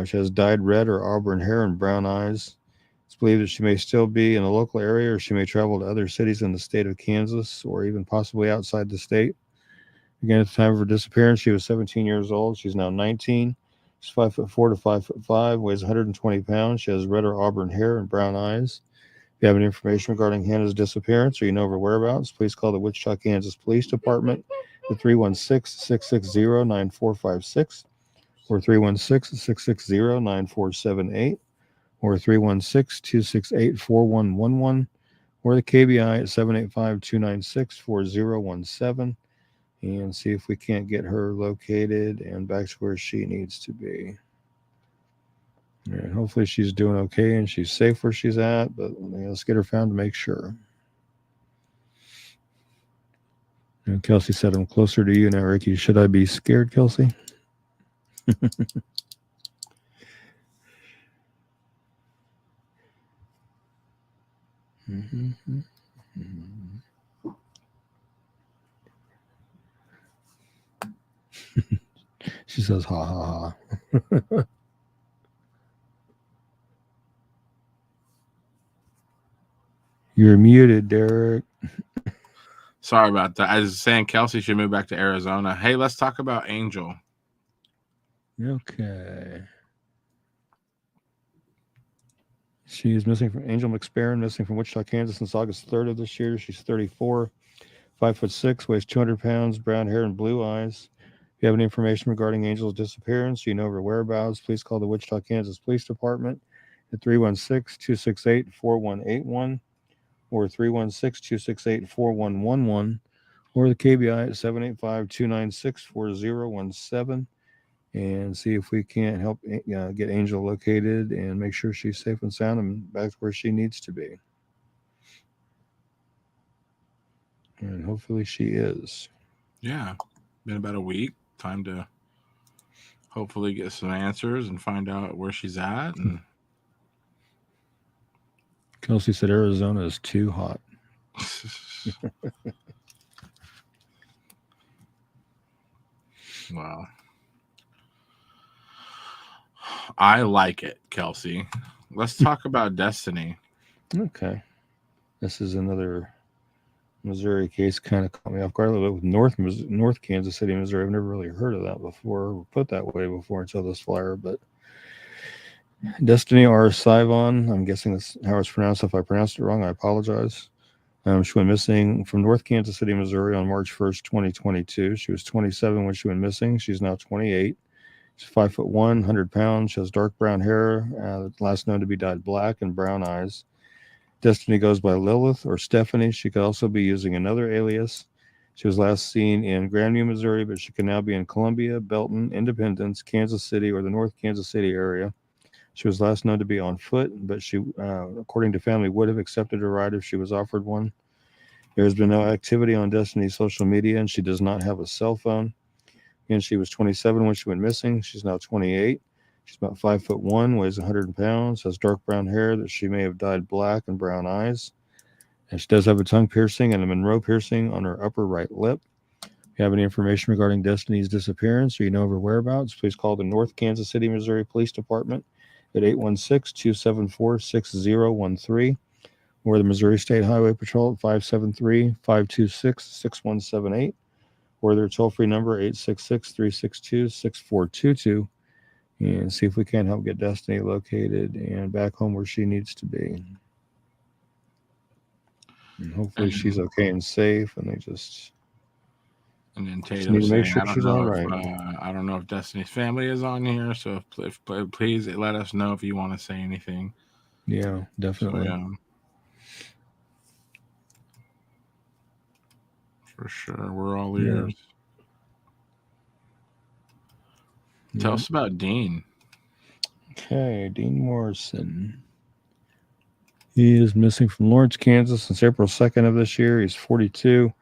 Speaker 1: She has dyed red or auburn hair and brown eyes. It's believed that she may still be in the local area, or she may travel to other cities in the state of Kansas, or even possibly outside the state. Again, at the time of her disappearance, she was 17 years old. She's now 19. She's 5'4" to 5'5", weighs 120 pounds. She has red or auburn hair and brown eyes. If you have any information regarding Hannah's disappearance or you know of her whereabouts, please call the Wichita, Kansas Police Department at 316-660-9456 or 316-660-9478 or 316-268-4111 or the KBI at 785-296-4017 and see if we can't get her located and back to where she needs to be. And hopefully she's doing okay and she's safe where she's at, but let's get her found to make sure. And Kelsey said, I'm closer to you now, Ricky. Should I be scared, Kelsey? She says, ha, ha, ha. You're muted, Derek.
Speaker 5: Sorry about that. I was saying Kelsey should move back to Arizona. Hey, let's talk about Angel.
Speaker 1: Okay. She is missing from Angel McSparron, missing from Wichita, Kansas since August 3rd of this year. She's 34, 5'6", weighs 200 pounds, brown hair and blue eyes. If you have any information regarding Angel's disappearance, you know her whereabouts, please call the Wichita, Kansas Police Department at 316-268-4181 or 316-268-4111 or the KBI at 785-296-4017 and see if we can't help get Angel located and make sure she's safe and sound and back where she needs to be. And hopefully she is.
Speaker 5: Yeah, been about a week. Time to hopefully get some answers and find out where she's at. And
Speaker 1: Kelsey said Arizona is too hot.
Speaker 5: Wow. I like it, Kelsey. Let's talk about Destiny.
Speaker 1: Okay. This is another Missouri case, kind of caught me off guard a little bit with North Kansas City, Missouri. I've never really heard of that before, or put that way before until this flyer. But Destiny R. Sivon, I'm guessing that's how it's pronounced. If I pronounced it wrong, I apologize. She went missing from North Kansas City, Missouri on March 1st, 2022. She was 27 when she went missing. She's now 28. She's 5'1", 100 pounds. She has dark brown hair, last known to be dyed black, and brown eyes. Destiny goes by Lilith or Stephanie. She could also be using another alias. She was last seen in Grandview, Missouri, but she can now be in Columbia, Belton, Independence, Kansas City, or the North Kansas City area. She was last known to be on foot, but she, according to family, would have accepted a ride if she was offered one. There has been no activity on Destiny's social media, and she does not have a cell phone. And she was 27 when she went missing. She's now 28. She's about 5'1", weighs 100 pounds, has dark brown hair that she may have dyed black and brown eyes. And she does have a tongue piercing and a Monroe piercing on her upper right lip. If you have any information regarding Destiny's disappearance or you know of her whereabouts, please call the North Kansas City, Missouri Police Department at 816-274-6013 or the Missouri State Highway Patrol at 573-526-6178 or their toll-free number 866-362-6422 and see if we can help get Destiny located and back home where she needs to be. And hopefully she's okay and safe, and
Speaker 5: And then
Speaker 1: Just need
Speaker 5: Tatum
Speaker 1: to make
Speaker 5: saying,
Speaker 1: sure she's all right.
Speaker 5: I don't know if Destiny's Family is on here, so if please let us know if you want to say anything.
Speaker 1: Yeah,
Speaker 5: So,
Speaker 1: definitely.
Speaker 5: for sure, we're all
Speaker 1: Yeah.
Speaker 5: ears. Tell us about Dean.
Speaker 1: Okay, Dean Morrison. He is missing from Lawrence, Kansas since April 2nd of this year. He's 42,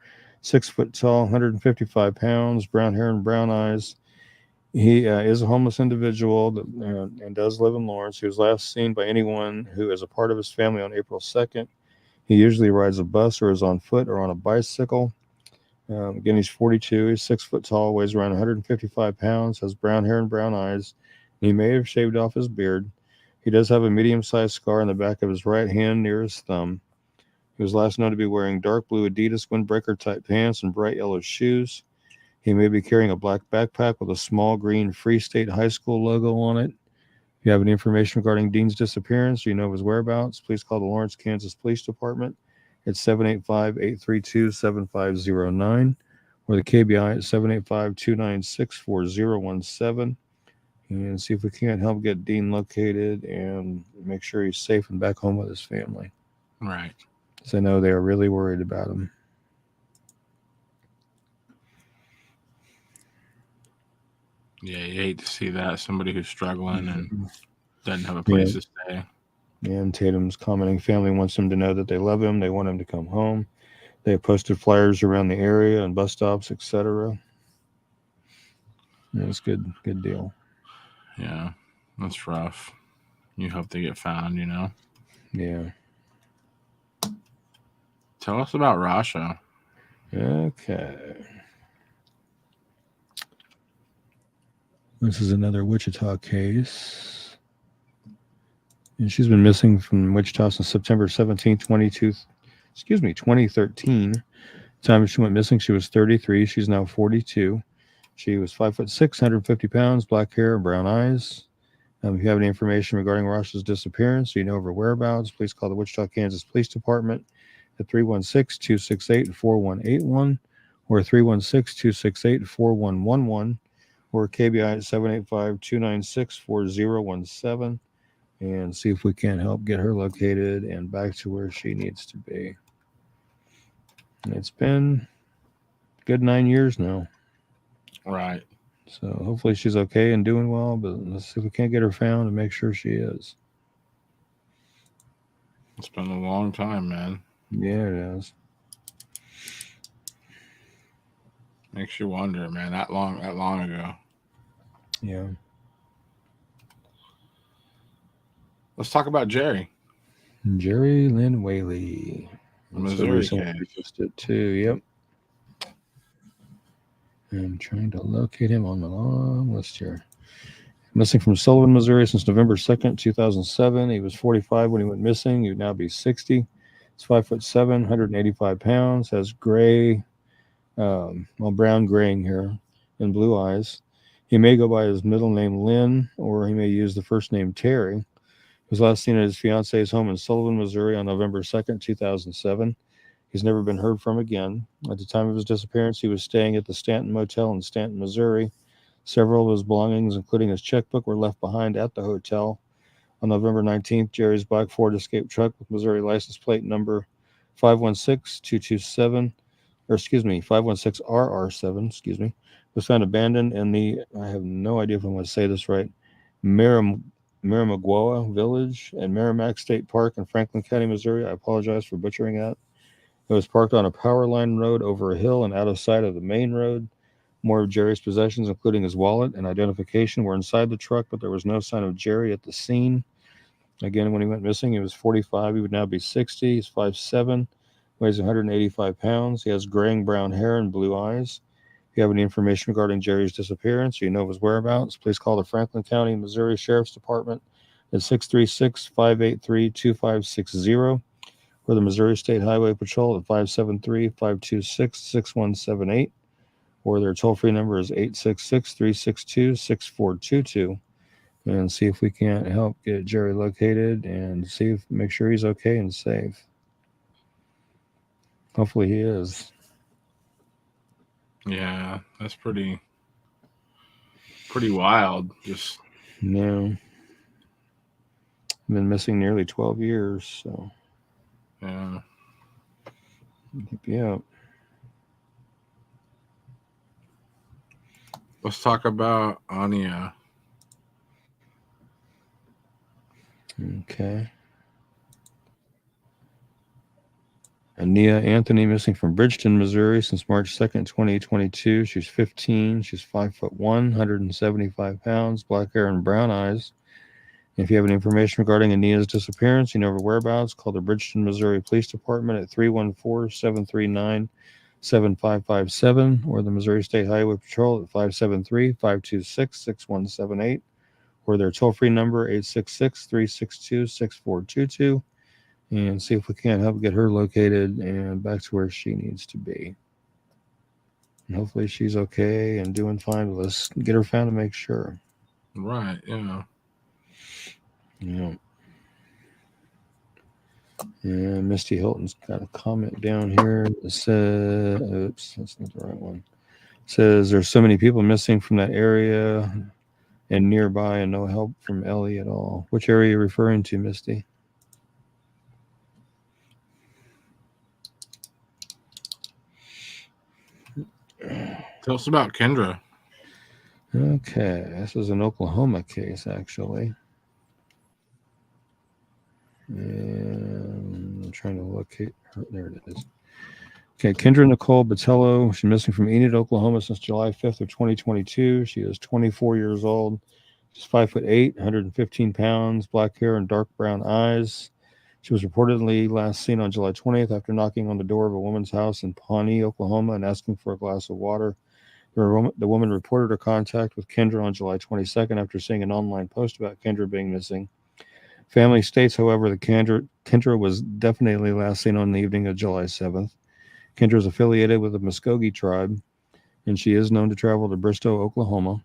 Speaker 1: 6 foot tall, 155 pounds, brown hair and brown eyes. He is a homeless individual that, and does live in Lawrence. He was last seen by anyone who is a part of his family on April 2nd. He usually rides a bus or is on foot or on a bicycle. Again, he's 42. He's 6 foot tall, weighs around 155 pounds, has brown hair and brown eyes. He may have shaved off his beard. He does have a medium-sized scar on the back of his right hand near his thumb. He was last known to be wearing dark blue Adidas windbreaker-type pants and bright yellow shoes. He may be carrying a black backpack with a small green Free State High School logo on it. If you have any information regarding Dean's disappearance or you know of his whereabouts, please call the Lawrence, Kansas Police Department at 785-832-7509 or the KBI at 785-296-4017 and see if we can't help get Dean located and make sure he's safe and back home with his family.
Speaker 5: Right.
Speaker 1: Because I know they are really worried about him.
Speaker 5: Yeah, you hate to see that. Somebody who's struggling and doesn't have a place to stay.
Speaker 1: And Tatum's commenting, family wants him to know that they love him. They want him to come home. They have posted flyers around the area and bus stops, etc. It's good deal.
Speaker 5: Yeah, that's rough. You hope they get found,
Speaker 1: Yeah.
Speaker 5: Tell us about Rasha.
Speaker 1: Okay. This is another Wichita case. And she's been missing from Wichita since September 17, 2013. Time she went missing, she was 33. She's now 42. She was 5'6", 150 pounds, black hair, brown eyes. If you have any information regarding Rasha's disappearance, or you know of her whereabouts, please call the Wichita, Kansas Police Department at 316-268-4181 or 316-268-4111 or KBI at 785-296-4017 and see if we can help get her located and back to where she needs to be. It's been a good 9 years now.
Speaker 5: Right.
Speaker 1: So hopefully she's okay and doing well, but let's see if we can't get her found and make sure she is.
Speaker 5: It's been a long time, man.
Speaker 1: Yeah, it is.
Speaker 5: Makes you wonder, man. That long ago.
Speaker 1: Yeah.
Speaker 5: Let's talk about Jerry.
Speaker 1: Jerry Lynn Whaley.
Speaker 5: Missouri case.
Speaker 1: It too. Yep. I'm trying to locate him on the long list here. Missing from Sullivan, Missouri since November 2nd, 2007. He was 45 when he went missing. He would now be 60. He's 5'7", 185 pounds, has gray, brown graying hair and blue eyes. He may go by his middle name Lynn, or he may use the first name Terry. He was last seen at his fiance's home in Sullivan, Missouri on November 2nd, 2007. He's never been heard from again. At the time of his disappearance, he was staying at the Stanton Motel in Stanton, Missouri. Several of his belongings, including his checkbook, were left behind at the hotel. On November 19th, Jerry's black Ford Escape truck with Missouri license plate number 516RR7, was found abandoned in the, I have no idea if I'm going to say this right, Merrimaguoa Village and Merrimack State Park in Franklin County, Missouri. I apologize for butchering that. It was parked on a power line road over a hill and out of sight of the main road. More of Jerry's possessions, including his wallet and identification, were inside the truck, but there was no sign of Jerry at the scene. Again, when he went missing, he was 45. He would now be 60. He's 5'7", weighs 185 pounds. He has graying brown hair and blue eyes. If you have any information regarding Jerry's disappearance or you know of his whereabouts, please call the Franklin County, Missouri Sheriff's Department at 636-583-2560 or the Missouri State Highway Patrol at 573-526-6178. Or their toll-free number is 866-362-6422. And see if we can't help get Jerry located and make sure he's okay and safe. Hopefully he is.
Speaker 5: Yeah, that's pretty wild. Just
Speaker 1: No. Been missing nearly 12 years, so
Speaker 5: yeah.
Speaker 1: yeah.
Speaker 5: Let's talk about Anya.
Speaker 1: Okay. Ania Anthony missing from Bridgeton, Missouri since March 2nd, 2022. She's 15. She's 5'1", 175 pounds, black hair and brown eyes. If you have any information regarding Ania's disappearance, you know her whereabouts, call the Bridgeton, Missouri Police Department at 314-739-7557 or the Missouri State Highway Patrol at 573-526-6178 or their toll-free number 866-362-6422 and see if we can't help get her located and back to where she needs to be. And hopefully she's okay and doing fine. But let's get her found to make sure.
Speaker 5: Right, yeah.
Speaker 1: Yeah. And Misty Hilton's got a comment down here that says, oops, that's not the right one. It says there's so many people missing from that area and nearby and no help from Ellie at all. Which area are you referring to, Misty?
Speaker 5: Tell us about Kendra.
Speaker 1: Okay, this is an Oklahoma case, actually. And I'm trying to locate her. There it is. Okay, Kendra Nicole Botello. She's missing from Enid, Oklahoma since July 5th of 2022. She is 24 years old. She's 5'8", 115 pounds, black hair and dark brown eyes. She was reportedly last seen on July 20th after knocking on the door of a woman's house in Pawnee, Oklahoma, and asking for a glass of water. The woman reported her contact with Kendra on July 22nd after seeing an online post about Kendra being missing. Family states, however, that Kendra was definitely last seen on the evening of July 7th. Kendra is affiliated with the Muskogee tribe, and she is known to travel to Bristow, Oklahoma.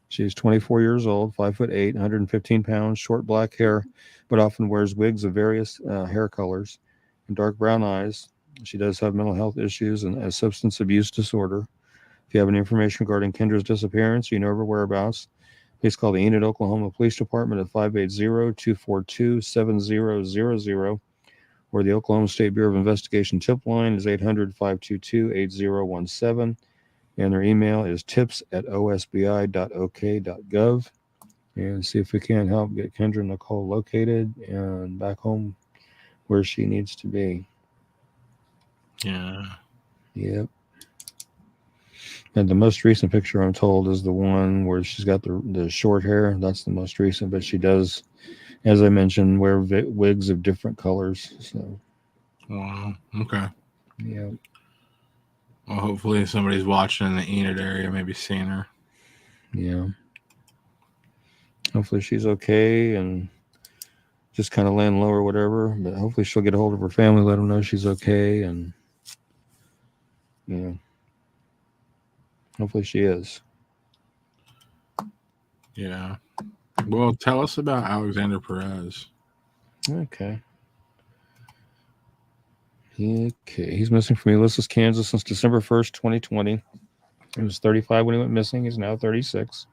Speaker 1: She is 24 years old, 5'8", 115 pounds, short black hair, but often wears wigs of various hair colors and dark brown eyes. She does have mental health issues and a substance abuse disorder. If you have any information regarding Kendra's disappearance, you know her whereabouts, please call the Enid, Oklahoma Police Department at 580-242-7000, or the Oklahoma State Bureau of Investigation tip line is 800-522-8017, and their email is tips@osbi.ok.gov, and see if we can help get Kendra Nicole located and back home where she needs to be.
Speaker 5: Yeah.
Speaker 1: Yep. And the most recent picture, I'm told, is the one where she's got the short hair. That's the most recent, but she does, as I mentioned, wear wigs of different colors. So,
Speaker 5: Wow. Okay.
Speaker 1: yeah.
Speaker 5: Well, hopefully somebody's watching in the Enid area, maybe seeing her.
Speaker 1: Yeah. Hopefully she's okay and just kind of laying low or whatever. But hopefully she'll get a hold of her family, let them know she's okay, and hopefully she is.
Speaker 5: Yeah. Well, tell us about Alexander Perez.
Speaker 1: Okay. He's missing from Ulysses, Kansas since December 1st, 2020. He was 35 when he went missing. He's now 36.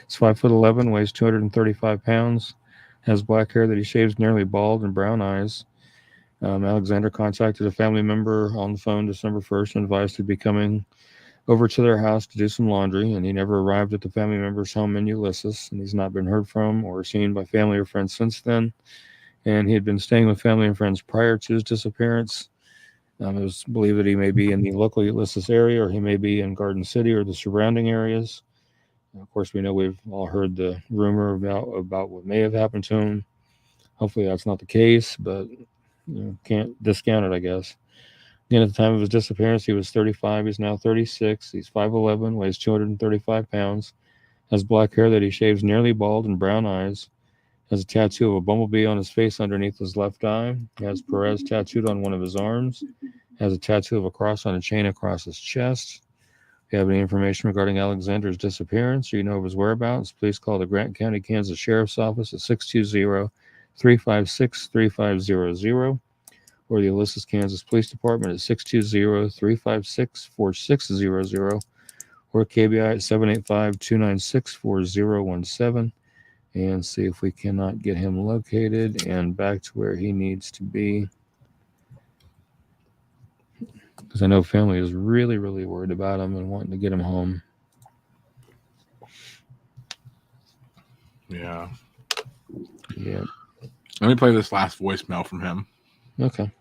Speaker 1: He's 5'11", weighs 235 pounds, has black hair that he shaves nearly bald and brown eyes. Alexander contacted a family member on the phone December 1st and advised he'd be coming over to their house to do some laundry, and he never arrived at the family member's home in Ulysses, and he's not been heard from or seen by family or friends since then. And he had been staying with family and friends prior to his disappearance. It was believed that he may be in the local Ulysses area, or he may be in Garden City or the surrounding areas. And of course, we know we've all heard the rumor about what may have happened to him. Hopefully that's not the case, but can't discount it, I guess. Again, at the time of his disappearance, he was 35. He's now 36. He's 5'11", weighs 235 pounds, has black hair that he shaves nearly bald and brown eyes, has a tattoo of a bumblebee on his face underneath his left eye, has Perez tattooed on one of his arms, has a tattoo of a cross on a chain across his chest. If you have any information regarding Alexander's disappearance or you know of his whereabouts, please call the Grant County, Kansas Sheriff's Office at 620-356-3500 or the Ulysses, Kansas Police Department at 620-356-4600, or KBI at 785-296-4017 and see if we cannot get him located and back to where he needs to be. Because I know family is really, really worried about him and wanting to get him home.
Speaker 5: Yeah.
Speaker 1: Yeah.
Speaker 5: Let me play this last voicemail from him.
Speaker 1: Okay.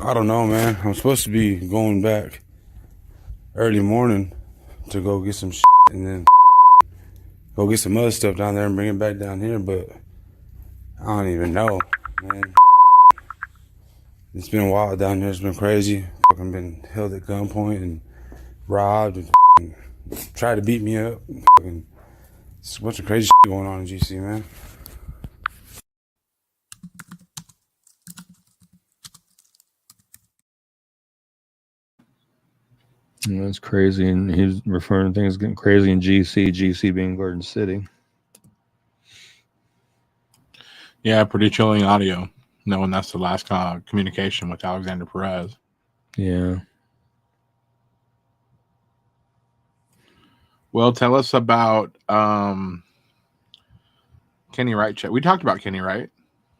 Speaker 6: I don't know, man. I'm supposed to be going back early morning to go get some shit and then go get some other stuff down there and bring it back down here, but I don't even know, man. It's been wild down there. It's been crazy. Fucking been held at gunpoint and robbed and tried to beat me up. Fucking, it's a bunch of crazy shit going on in GC, man.
Speaker 1: And that's crazy. And he's referring to things getting crazy in GC being Garden City.
Speaker 5: Yeah, pretty chilling audio, knowing that's the last communication with Alexander Perez.
Speaker 1: Yeah.
Speaker 5: Well, tell us about Kenny Wright check. We talked about Kenny, right?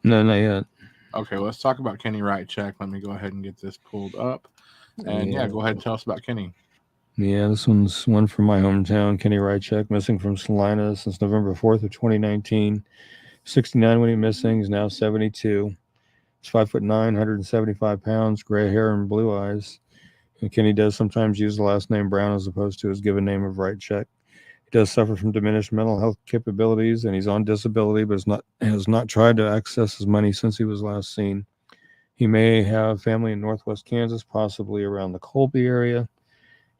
Speaker 1: No, not yet.
Speaker 5: Okay, let's talk about Kenny Wright check. Let me go ahead and get this pulled up. And yeah, go ahead and tell us about Kenny.
Speaker 1: Yeah, this one's one from my hometown, Kenny Rychek, missing from Salina since November 4th of 2019. 69 when he missing. He's now 72. He's 5'9", 175 pounds, gray hair and blue eyes. And Kenny does sometimes use the last name Brown as opposed to his given name of Rychek. He does suffer from diminished mental health capabilities, and he's on disability, but has not tried to access his money since he was last seen. He may have family in northwest Kansas, possibly around the Colby area.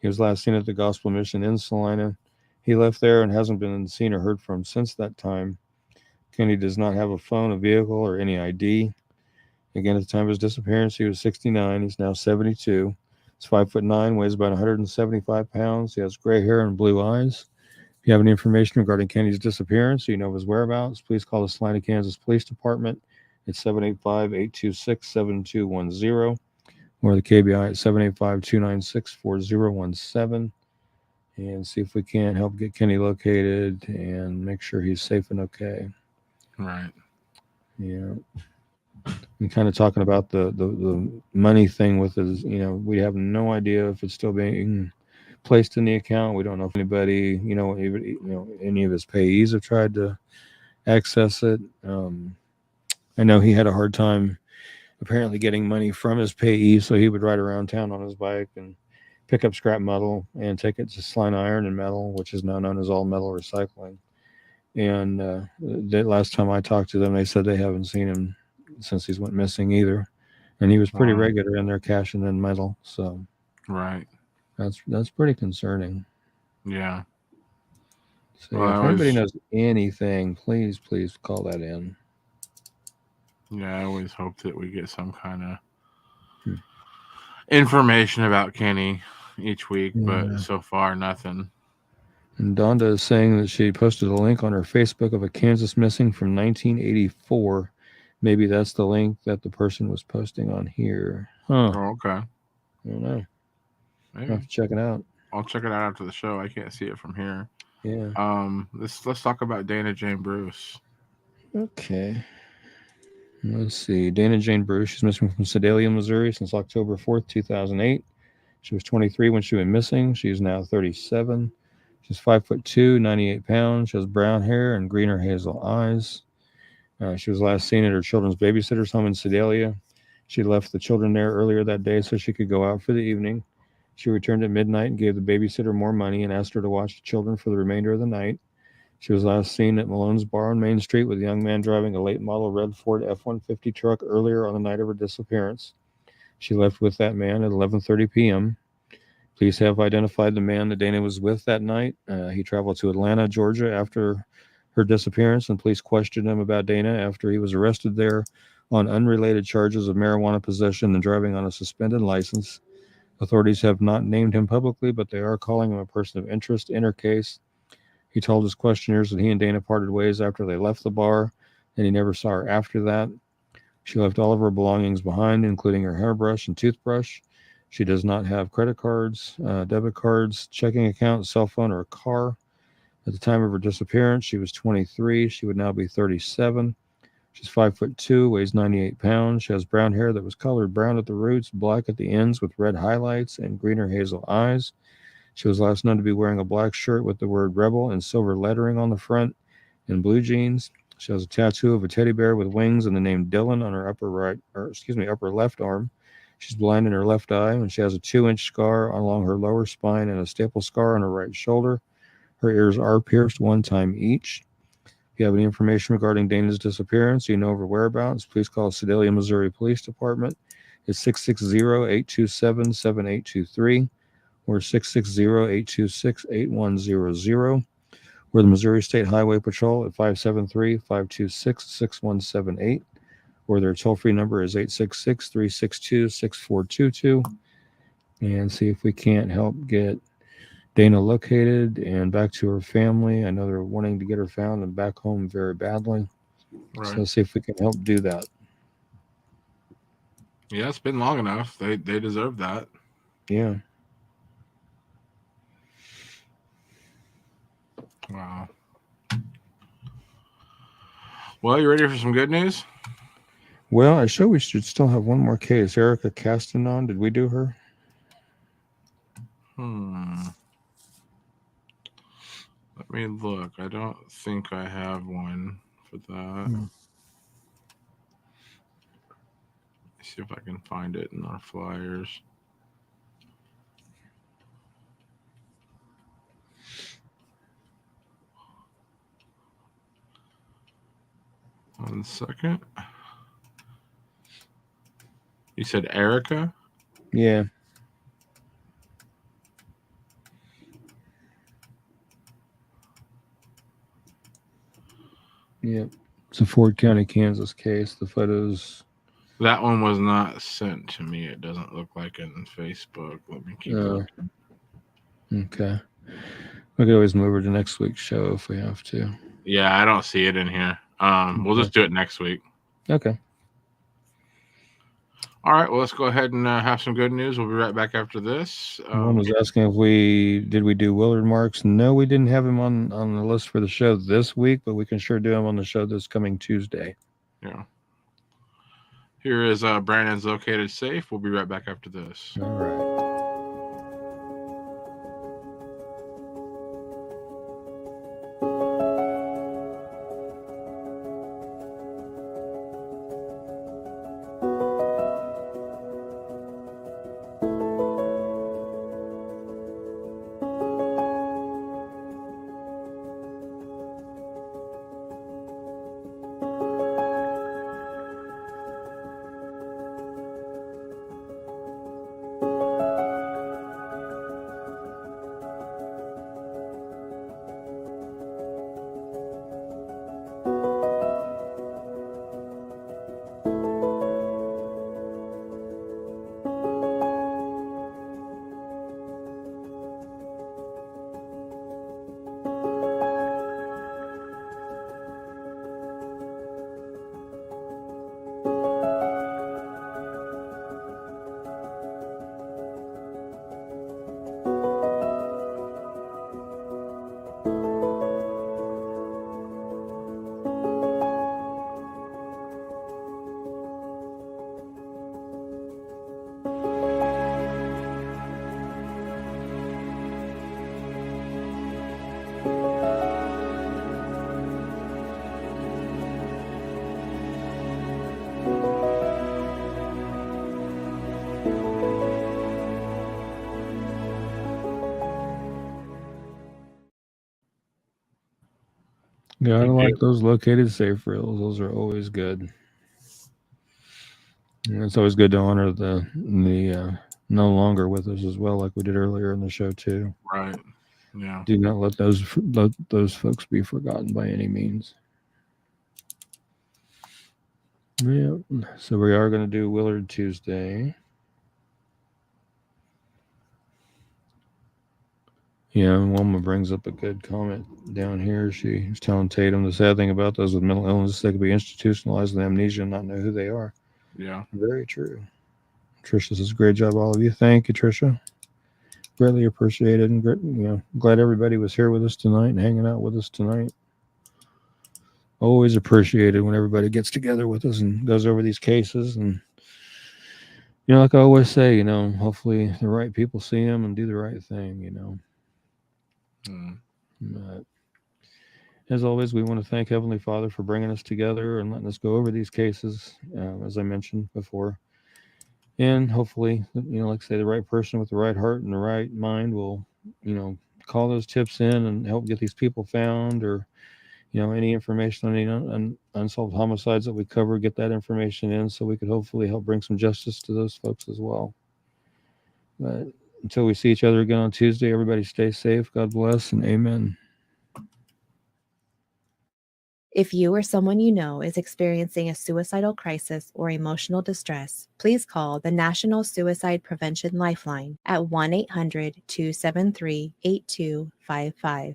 Speaker 1: He was last seen at the Gospel Mission in Salina. He left there and hasn't been seen or heard from since that time. Kenny does not have a phone, a vehicle, or any ID. Again, at the time of his disappearance, he was 69. He's now 72. He's 5'9", weighs about 175 pounds. He has gray hair and blue eyes. If you have any information regarding Kenny's disappearance, or you know of his whereabouts, please call the Salina, Kansas Police Department at 785-826-7210 or the KBI at 785-296-4017 and see if we can help get Kenny located and make sure he's safe and okay.
Speaker 5: Right.
Speaker 1: Yeah. And kind of talking about the money thing with his, we have no idea if it's still being placed in the account. We don't know if anybody, any of his payees have tried to access it. I know he had a hard time apparently getting money from his payee, so he would ride around town on his bike and pick up scrap metal and take it to Salina Iron and Metal, which is now known as All Metal Recycling. And the last time I talked to them, they said they haven't seen him since he's went missing either. And he was pretty regular in there cashing in metal. So
Speaker 5: right,
Speaker 1: that's pretty concerning.
Speaker 5: Yeah.
Speaker 1: So if anybody knows anything, please call that in.
Speaker 5: Yeah, I always hope that we get some kind of information about Kenny each week, but so far nothing.
Speaker 1: And Donda is saying that she posted a link on her Facebook of a Kansas missing from 1984. Maybe that's the link that the person was posting on here. Huh.
Speaker 5: Oh, okay.
Speaker 1: I don't know.
Speaker 5: Maybe.
Speaker 1: I'll have to check it out.
Speaker 5: I'll check it out after the show. I can't see it from here.
Speaker 1: Yeah.
Speaker 5: Let's talk about Dana Jane Bruce.
Speaker 1: Okay. Let's see. Dana Jane Bruce. She's missing from Sedalia, Missouri since October 4th, 2008. She was 23 when she went missing. She's now 37. She's 5'2", 98 pounds. She has brown hair and green or hazel eyes. She was last seen at her children's babysitter's home in Sedalia. She left the children there earlier that day so she could go out for the evening. She returned at midnight and gave the babysitter more money and asked her to watch the children for the remainder of the night. She was last seen at Malone's Bar on Main Street with a young man driving a late model red Ford F-150 truck earlier on the night of her disappearance. She left with that man at 11:30 p.m. Police have identified the man that Dana was with that night. He traveled to Atlanta, Georgia after her disappearance, and police questioned him about Dana after he was arrested there on unrelated charges of marijuana possession and driving on a suspended license. Authorities have not named him publicly, but they are calling him a person of interest in her case. He told his questioners that he and Dana parted ways after they left the bar, and he never saw her after that. She left all of her belongings behind, including her hairbrush and toothbrush. She does not have credit cards, debit cards, checking account, cell phone, or a car. At the time of her disappearance, she was 23. She would now be 37. She's 5'2", weighs 98 pounds. She has brown hair that was colored brown at the roots, black at the ends with red highlights, and green or hazel eyes. She was last known to be wearing a black shirt with the word Rebel and silver lettering on the front and blue jeans. She has a tattoo of a teddy bear with wings and the name Dylan on her upper left arm. She's blind in her left eye, and she has a 2-inch scar along her lower spine and a staple scar on her right shoulder. Her ears are pierced 1 time each. If you have any information regarding Dana's disappearance, you know of her whereabouts, please call Sedalia, Missouri Police Department. It's 660-827-7823 or 660-826-8100. We're the Missouri State Highway Patrol at 573-526-6178, or their toll-free number is 866-362-6422, and see if we can't help get Dana located and back to her family. I know they're wanting to get her found and back home very badly.
Speaker 5: Right.
Speaker 1: So see if we can help do that.
Speaker 5: Yeah, it's been long enough. They deserve that.
Speaker 1: Yeah.
Speaker 5: Wow. Well, you ready for some good news?
Speaker 1: Well, I show we should still have one more case. Erica Castanon, did we do her?
Speaker 5: Let me look. I don't think I have one for that. See if I can find it in our flyers. One second. You said Erica?
Speaker 1: Yeah. Yep. It's a Ford County, Kansas case. The photos.
Speaker 5: That one was not sent to me. It doesn't look like it on Facebook. Let me keep looking.
Speaker 1: Okay. We could always move her to next week's show if we have to.
Speaker 5: Yeah, I don't see it in here. We'll just do it next week.
Speaker 1: Okay.
Speaker 5: All right. Well, let's go ahead and have some good news. We'll be right back after this.
Speaker 1: One was asking if we do Willard Marks. No, we didn't have him on the list for the show this week, but we can sure do him on the show this coming Tuesday.
Speaker 5: Yeah. Here is Brandon's Located Safe. We'll be right back after this.
Speaker 1: All right. Yeah, I like those located safe reels. Those are always good. And it's always good to honor the no longer with us as well, like we did earlier in the show too.
Speaker 5: Right. Yeah.
Speaker 1: Do not let those folks be forgotten by any means. Yeah. So we are going to do Willard Tuesday. Yeah, and Wilma brings up a good comment down here. She's telling Tatum the sad thing about those with mental illness, they could be institutionalized with amnesia and not know who they are.
Speaker 5: Yeah.
Speaker 1: Very true. Trisha says, great job, all of you. Thank you, Trisha. Greatly appreciated, and glad everybody was here with us tonight and hanging out with us tonight. Always appreciated when everybody gets together with us and goes over these cases. And like I always say, hopefully the right people see them and do the right thing. But as always, we want to thank Heavenly Father for bringing us together and letting us go over these cases, as I mentioned before. And hopefully, like I say, the right person with the right heart and the right mind will, call those tips in and help get these people found, or, any information on any unsolved homicides that we cover, get that information in so we could hopefully help bring some justice to those folks as well. But until we see each other again on Tuesday, everybody stay safe. God bless, and amen.
Speaker 7: If you or someone you know is experiencing a suicidal crisis or emotional distress, please call the National Suicide Prevention Lifeline at 1-800-273-8255.